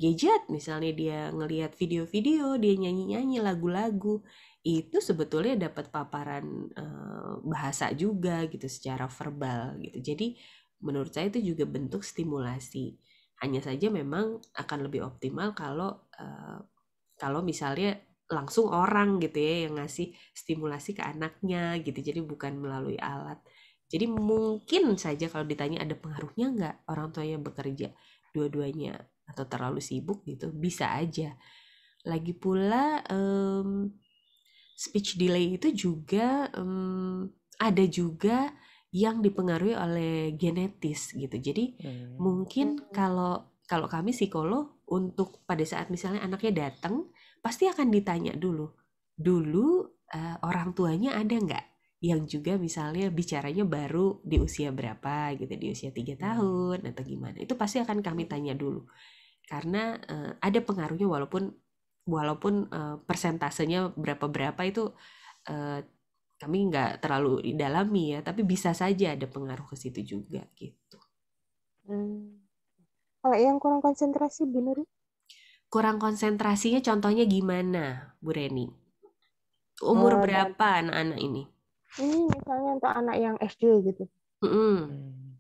gadget, misalnya dia ngelihat video-video, dia nyanyi-nyanyi lagu-lagu, itu sebetulnya dapat paparan bahasa juga gitu secara verbal gitu. Jadi menurut saya itu juga bentuk stimulasi. Hanya saja memang akan lebih optimal kalau misalnya langsung orang gitu ya yang ngasih stimulasi ke anaknya gitu. Jadi bukan melalui alat. Jadi mungkin saja kalau ditanya ada pengaruhnya nggak orang tuanya bekerja dua-duanya atau terlalu sibuk gitu, bisa aja. Lagi pula speech delay itu juga ada juga yang dipengaruhi oleh genetis gitu. Jadi mungkin kalau kami psikolog, untuk pada saat misalnya anaknya datang, pasti akan ditanya dulu orang tuanya ada nggak yang juga misalnya bicaranya baru di usia berapa gitu, di usia 3 tahun atau gimana. Itu pasti akan kami tanya dulu. Karena ada pengaruhnya, walaupun persentasenya berapa itu kami nggak terlalu didalami ya, tapi bisa saja ada pengaruh ke situ juga gitu. Kalau yang kurang konsentrasi, Bu Nuri? Kurang konsentrasinya contohnya gimana, Bu Reni? Umur berapa anak-anak ini? Ini misalnya untuk anak yang SD gitu.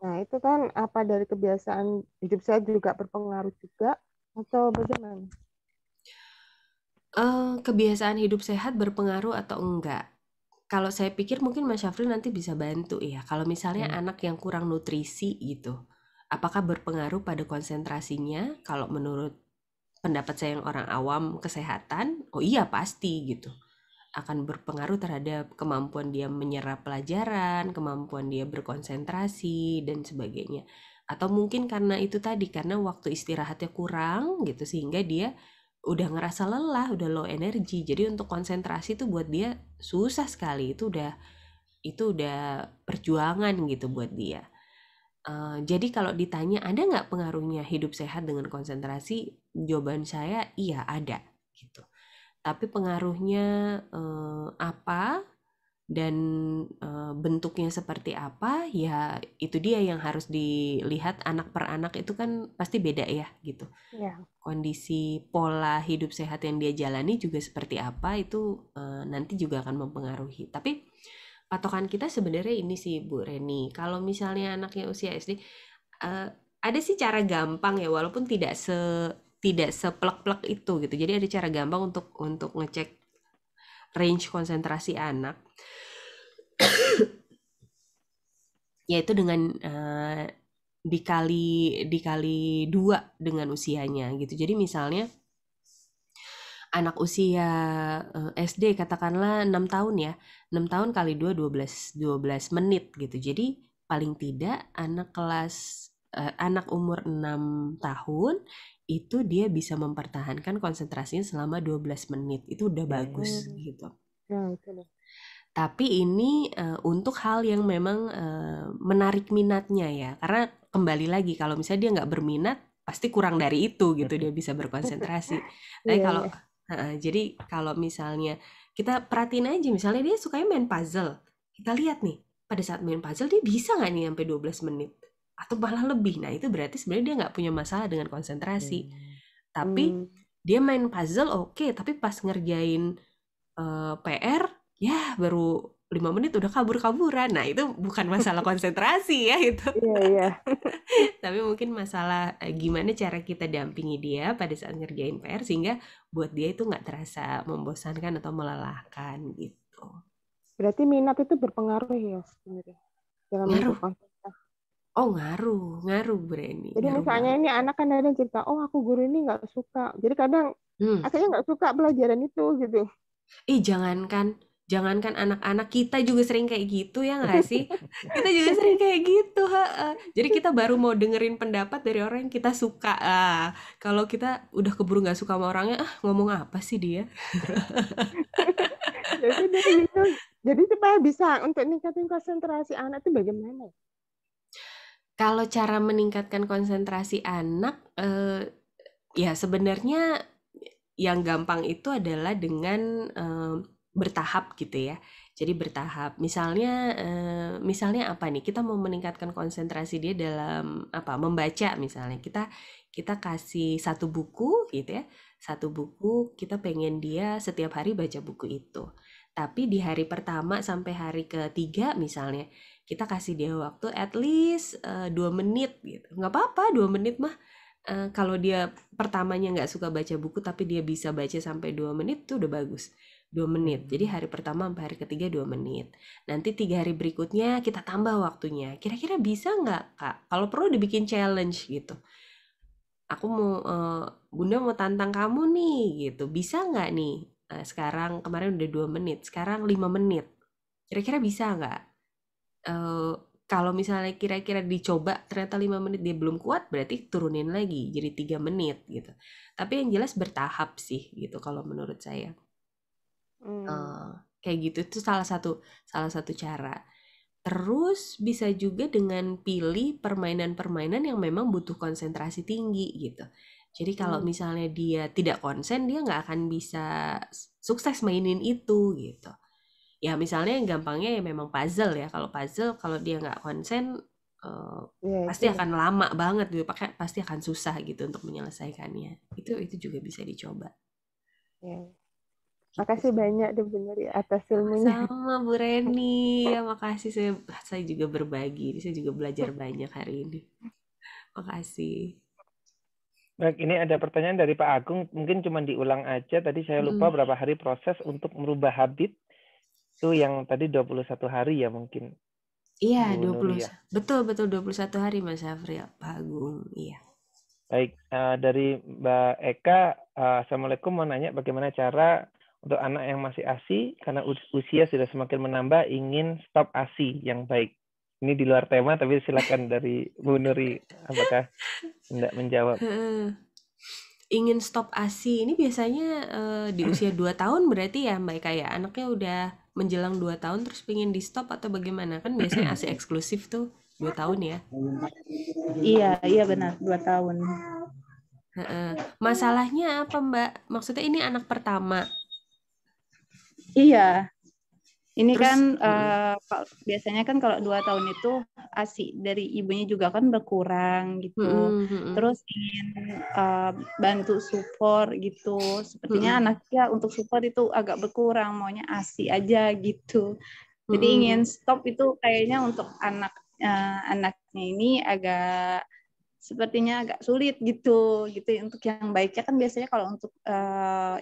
Nah, itu kan apa dari kebiasaan hidup saya juga berpengaruh juga atau bagaimana? Kebiasaan hidup sehat berpengaruh atau enggak? Kalau saya pikir mungkin Mas Syafril nanti bisa bantu ya. Kalau misalnya anak yang kurang nutrisi gitu, apakah berpengaruh pada konsentrasinya? Kalau menurut pendapat saya yang orang awam kesehatan, oh iya pasti gitu. Akan berpengaruh terhadap kemampuan dia menyerap pelajaran, kemampuan dia berkonsentrasi, dan sebagainya. Atau mungkin karena itu tadi, karena waktu istirahatnya kurang gitu, sehingga dia udah ngerasa lelah, udah low energy. Jadi untuk konsentrasi tuh buat dia susah sekali. Itu udah perjuangan gitu buat dia. Jadi kalau ditanya ada nggak pengaruhnya hidup sehat dengan konsentrasi, jawaban saya iya ada gitu. Tapi pengaruhnya apa dan bentuknya seperti apa, ya itu dia yang harus dilihat anak per anak, itu kan pasti beda ya gitu. Kondisi pola hidup sehat yang dia jalani juga seperti apa, itu nanti juga akan mempengaruhi. Tapi patokan kita sebenarnya ini sih Bu Reni, kalau misalnya anaknya usia SD, ada sih cara gampang ya, walaupun tidak seplek-plek itu gitu. Jadi ada cara gampang untuk ngecek range konsentrasi anak, yaitu dengan dikali 2 dengan usianya gitu. Jadi misalnya anak usia SD katakanlah 6 tahun ya, 6 tahun kali 2 12 menit gitu. Jadi paling tidak anak umur 6 tahun itu dia bisa mempertahankan konsentrasinya selama 12 menit. Itu udah bagus gitu. Tapi ini untuk hal yang memang menarik minatnya ya. Karena kembali lagi, kalau misalnya dia nggak berminat, pasti kurang dari itu gitu dia bisa berkonsentrasi. Tapi jadi kalau misalnya kita perhatiin aja, misalnya dia sukanya main puzzle, kita lihat nih pada saat main puzzle dia bisa nggak nih sampai 12 menit atau malah lebih. Nah itu berarti sebenarnya dia nggak punya masalah dengan konsentrasi. Tapi dia main puzzle oke, tapi pas ngerjain PR ya baru 5 menit udah kabur-kaburan. Nah itu bukan masalah konsentrasi ya itu. Tapi mungkin masalah gimana cara kita dampingi dia pada saat ngerjain PR sehingga buat dia itu nggak terasa membosankan atau melelahkan gitu. Berarti minat itu berpengaruh ya sebenarnya dalam ngaruh. Oh ngaruh Bu Reni. Jadi misalnya ini anak kan ada yang cerita, oh aku guru ini nggak suka. Jadi kadang akhirnya nggak suka pelajaran itu gitu. Jangankan anak-anak, kita juga sering kayak gitu ya nggak sih? Kita juga sering kayak gitu. Jadi kita baru mau dengerin pendapat dari orang yang kita suka. Kalau kita udah keburu nggak suka sama orangnya, ngomong apa sih dia? Jadi supaya bisa untuk meningkatkan konsentrasi anak itu bagaimana? Kalau cara meningkatkan konsentrasi anak, ya sebenarnya yang gampang itu adalah dengan bertahap gitu ya. Jadi bertahap. Misalnya apa nih? Kita mau meningkatkan konsentrasi dia dalam membaca misalnya. Kita kasih satu buku gitu ya. Satu buku, kita pengen dia setiap hari baca buku itu. Tapi di hari pertama sampai hari ketiga misalnya, kita kasih dia waktu at least 2 menit gitu. Nggak apa-apa 2 menit mah. Kalau dia pertamanya nggak suka baca buku tapi dia bisa baca sampai 2 menit itu udah bagus. 2 menit. Jadi hari pertama sampai hari ketiga 2 menit. Nanti 3 hari berikutnya kita tambah waktunya. Kira-kira bisa nggak Kak? Kalau perlu dibikin challenge gitu. Aku mau, Bunda mau tantang kamu nih gitu. Bisa nggak nih? Sekarang kemarin udah 2 menit. Sekarang 5 menit. Kira-kira bisa nggak? kalau misalnya kira-kira dicoba ternyata 5 menit dia belum kuat, berarti turunin lagi jadi 3 menit gitu. Tapi yang jelas bertahap sih gitu kalau menurut saya. Kayak gitu itu salah satu cara. Terus bisa juga dengan pilih permainan-permainan yang memang butuh konsentrasi tinggi gitu. Jadi kalau misalnya dia tidak konsen, dia nggak akan bisa sukses mainin itu gitu. Ya misalnya yang gampangnya ya memang puzzle ya. Kalau puzzle, kalau dia nggak konsen, Ya pasti itu. akan lama banget gitu. Pasti akan susah gitu untuk menyelesaikannya. Itu juga bisa dicoba. Ya. Gitu Makasih sih. banyak deh bener ya atas ilmunya. Sama Bu Reni, ya makasih saya juga berbagi, saya juga belajar banyak hari ini. Makasih. Baik, ini ada pertanyaan dari Pak Agung, mungkin cuma diulang aja. Tadi saya lupa berapa hari proses untuk merubah habit. Itu yang tadi 21 hari ya mungkin. Iya, Bu Nuri ya. betul 21 hari Mas Afril, Pak Agung, iya. Baik, dari Mbak Eka, Assalamualaikum, mau nanya bagaimana cara untuk anak yang masih ASI karena usia sudah semakin menambah ingin stop ASI yang baik. Ini di luar tema, tapi silakan dari Bu Nuri, apakah hendak menjawab? Ingin stop ASI ini biasanya di usia 2 tahun berarti ya Mbak Eka ya? Anaknya udah menjelang 2 tahun terus pengen di stop atau bagaimana? Kan biasanya ASI eksklusif tuh 2 tahun ya. Iya benar 2 tahun. Masalahnya apa Mbak? Maksudnya ini anak pertama. Iya. Ini Terus, kan biasanya kan kalau 2 tahun itu ASI dari ibunya juga kan berkurang gitu. Terus ingin bantu support gitu. Sepertinya anaknya untuk support itu agak berkurang, maunya ASI aja gitu. Jadi ingin stop itu kayaknya untuk anaknya ini sepertinya agak sulit gitu untuk yang baiknya kan biasanya kalau untuk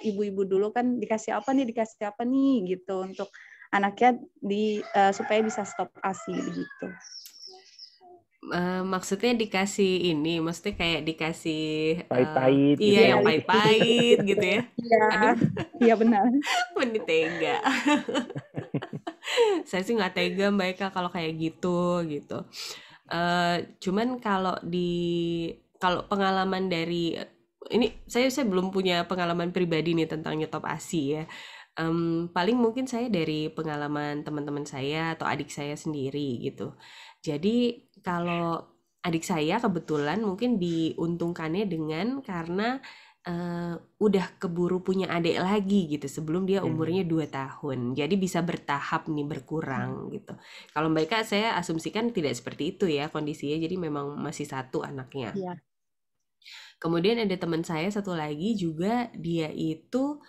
ibu-ibu dulu kan dikasih apa nih gitu untuk anaknya supaya bisa stop ASI begitu. Maksudnya dikasih ini, maksudnya kayak dikasih pahit-pahit iya gitu yang ya. pahit-pahit gitu ya. Iya, Aduh, iya benar. mending tega. Saya sih nggak tega Mbak Eka kalau kayak gitu. Cuman kalau pengalaman dari ini saya belum punya pengalaman pribadi nih tentang nyetop ASI ya. Paling mungkin saya dari pengalaman teman-teman saya atau adik saya sendiri gitu. Jadi kalau adik saya kebetulan mungkin diuntungkannya karena udah keburu punya adik lagi gitu sebelum dia umurnya 2 tahun. Jadi bisa bertahap nih berkurang gitu. Kalau mereka saya asumsikan tidak seperti itu ya kondisinya. Jadi memang masih satu anaknya. Iya. Kemudian ada teman saya satu lagi juga dia itu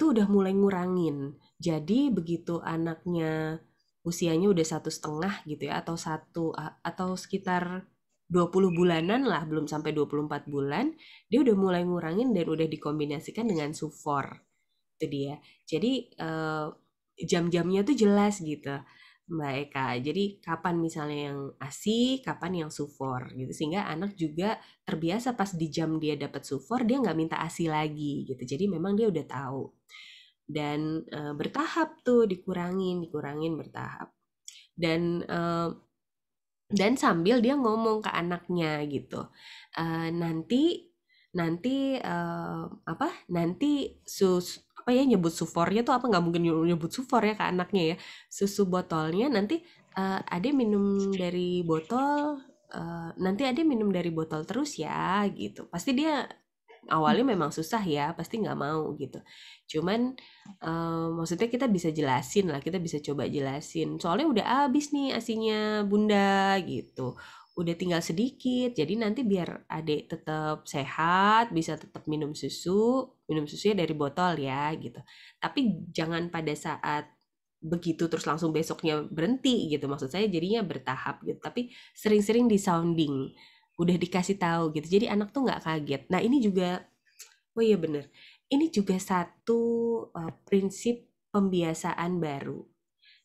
udah mulai ngurangin. Jadi begitu anaknya usianya udah 1,5 gitu ya atau sekitar 20 bulanan lah, belum sampai 24 bulan, dia udah mulai ngurangin dan udah dikombinasikan dengan sufor. Itu dia. Jadi jam-jamnya tuh jelas gitu. Mbak Eka. Jadi kapan misalnya yang ASI, kapan yang sufor gitu. Sehingga anak juga terbiasa pas di jam dia dapat sufor, dia nggak minta ASI lagi gitu. Jadi memang dia udah tahu. Dan bertahap tuh dikurangin bertahap. Dan sambil dia ngomong ke anaknya gitu. Nanti nyebut sufornya tuh apa, nggak mungkin nyebut sufor ya ke anaknya ya, susu botolnya nanti Ade minum dari botol, nanti Ade minum dari botol terus ya gitu. Pasti dia awalnya memang susah ya, pasti nggak mau gitu. Cuman maksudnya kita bisa jelasin lah, kita bisa coba jelasin. Soalnya udah habis nih asinya bunda gitu. Udah tinggal sedikit, jadi nanti biar adik tetap sehat, bisa tetap minum susunya dari botol ya gitu. Tapi jangan pada saat begitu terus langsung besoknya berhenti gitu. Maksud saya jadinya bertahap gitu. Tapi sering-sering di sounding, udah dikasih tahu gitu. Jadi anak tuh nggak kaget. Nah ini juga, oh iya bener, ini juga satu prinsip pembiasaan baru.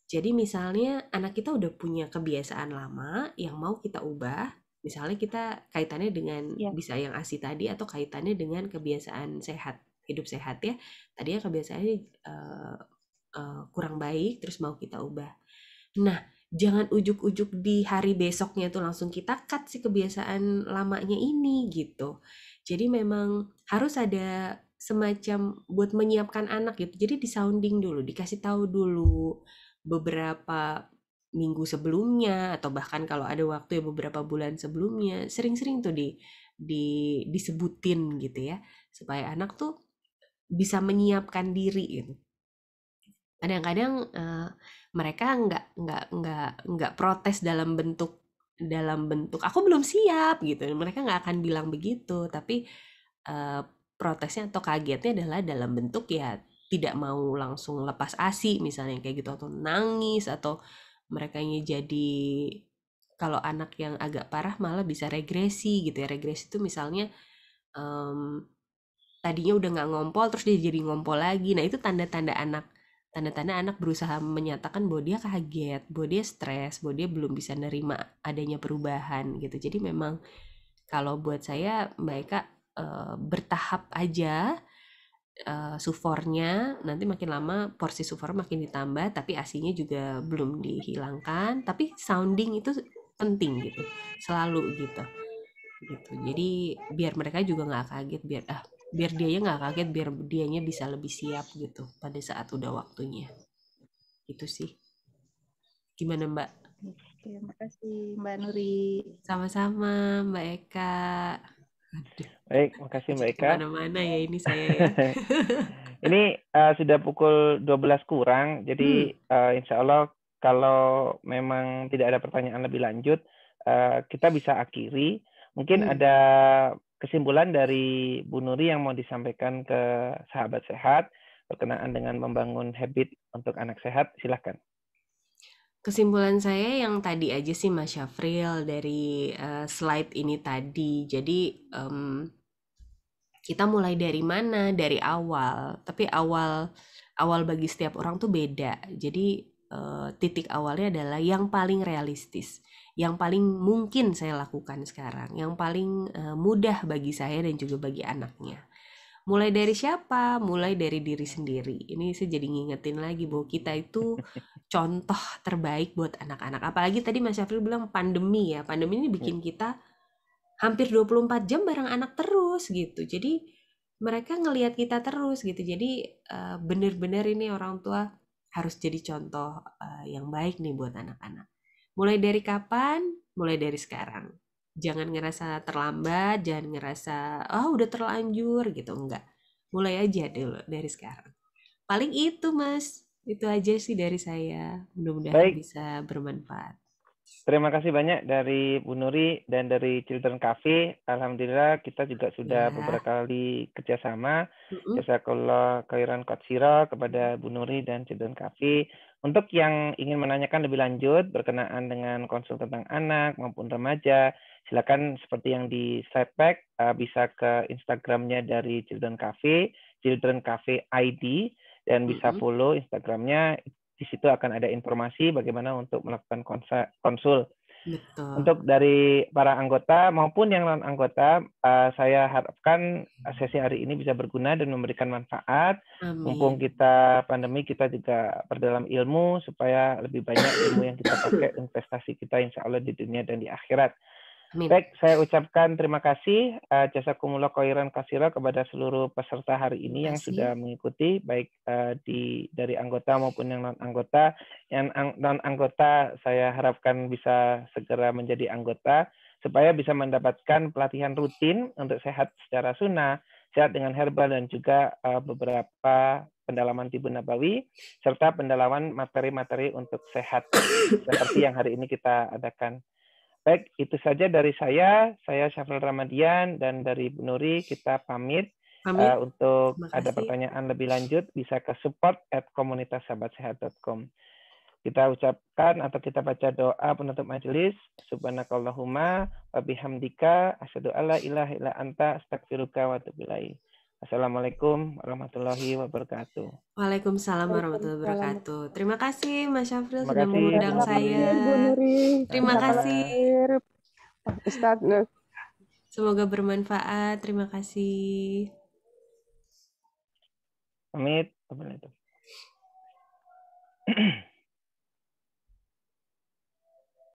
Jadi misalnya anak kita udah punya kebiasaan lama yang mau kita ubah, misalnya kita kaitannya dengan bisa yang ASI tadi atau kaitannya dengan kebiasaan sehat, hidup sehat ya. Tadinya kebiasaannya kurang baik, terus mau kita ubah. Nah, jangan ujuk-ujuk di hari besoknya tuh langsung kita cut si kebiasaan lamanya ini gitu. Jadi memang harus ada semacam buat menyiapkan anak gitu. Jadi di-sounding dulu, dikasih tahu dulu beberapa minggu sebelumnya atau bahkan kalau ada waktu ya beberapa bulan sebelumnya, sering-sering tuh disebutin gitu ya, supaya anak tuh bisa menyiapkan diri gitu. Kadang-kadang mereka nggak protes dalam bentuk aku belum siap gitu. Mereka nggak akan bilang begitu, tapi protesnya atau kagetnya adalah dalam bentuk ya tidak mau langsung lepas ASI misalnya kayak gitu, atau nangis, atau mereka jadi kalau anak yang agak parah malah bisa regresi gitu ya. Regresi itu misalnya tadinya udah nggak ngompol terus dia jadi ngompol lagi. Nah, itu tanda-tanda anak berusaha menyatakan bahwa dia kaget, bahwa dia stres, bahwa dia belum bisa nerima adanya perubahan gitu. Jadi memang kalau buat saya mereka bertahap aja, sufornya nanti makin lama porsi sufor makin ditambah, tapi asinya juga belum dihilangkan, tapi sounding itu penting gitu, selalu gitu. Jadi biar mereka juga nggak kaget, biar dianya nggak kaget, biar dianya bisa lebih siap gitu pada saat udah waktunya. Itu sih. Gimana Mbak? Terima kasih Mbak Nuri. Sama-sama Mbak Eka. Aduh, Baik, makasih Mbak Eka. Kemana-mana ya ini saya ya. Ini sudah pukul 12 kurang, jadi insya Allah kalau memang tidak ada pertanyaan lebih lanjut, kita bisa akhiri. Mungkin ada kesimpulan dari Bu Nuri yang mau disampaikan ke sahabat sehat berkenaan dengan membangun habit untuk anak sehat, silahkan. Kesimpulan saya yang tadi aja sih Mas Syafril dari slide ini tadi. Jadi kita mulai dari mana? Dari awal. Tapi awal bagi setiap orang tuh beda. Jadi titik awalnya adalah yang paling realistis, yang paling mungkin saya lakukan sekarang, yang paling mudah bagi saya dan juga bagi anaknya. Mulai dari siapa? Mulai dari diri sendiri. Ini saya jadi ngingetin lagi bahwa kita itu contoh terbaik buat anak-anak. Apalagi tadi Mas Syafril bilang pandemi ya. Pandemi ini bikin kita hampir 24 jam bareng anak terus gitu. Jadi mereka ngelihat kita terus gitu. Jadi bener-bener ini orang tua harus jadi contoh yang baik nih buat anak-anak. Mulai dari kapan? Mulai dari sekarang. Jangan ngerasa terlambat, jangan ngerasa udah terlanjur gitu, enggak. Mulai aja dulu dari sekarang. Paling itu Mas, itu aja sih dari saya. Mudah-mudahan bisa bermanfaat. Terima kasih banyak dari Bu Nuri dan dari Children Cafe. Alhamdulillah kita juga sudah beberapa kali kerjasama. Jazakallah khairan katsira kepada Bu Nuri dan Children Cafe. Untuk yang ingin menanyakan lebih lanjut berkenaan dengan konsul tentang anak maupun remaja, silakan seperti yang di slide pack bisa ke Instagramnya dari Children Cafe ID, dan bisa follow Instagramnya. Di situ akan ada informasi bagaimana untuk melakukan konsul. Betul. Untuk dari para anggota maupun yang non anggota, saya harapkan sesi hari ini bisa berguna dan memberikan manfaat. Mumpung kita pandemi, kita juga perdalam ilmu supaya lebih banyak ilmu yang kita pakai investasi kita insya Allah di dunia dan di akhirat. Amin. Baik, saya ucapkan terima kasih jazakumullah khairan katsira kepada seluruh peserta hari ini yang sudah mengikuti, baik dari anggota maupun yang non anggota. Yang non anggota saya harapkan bisa segera menjadi anggota supaya bisa mendapatkan pelatihan rutin untuk sehat secara sunnah, sehat dengan herbal, dan juga beberapa pendalaman Tibun Nabawi serta pendalaman materi-materi untuk sehat seperti yang hari ini kita adakan. Baik, itu saja dari saya. Saya Syafril Ramadian, dan dari Bu Nuri kita pamit. Untuk ada pertanyaan lebih lanjut bisa ke support@komunitassahabatsehat.com. Kita ucapkan atau kita baca doa penutup majelis. Subhanakallahumma wa bihamdika asyhadu alla ilaha illa anta astaghfiruka wa atubu ilaik. Assalamualaikum warahmatullahi wabarakatuh. Waalaikumsalam warahmatullahi wabarakatuh. Terima kasih Mas Syafril sudah kasih, mengundang saya. Bu Nuri. Terima kasih. Ustadz. Semoga bermanfaat. Terima kasih. Pamit.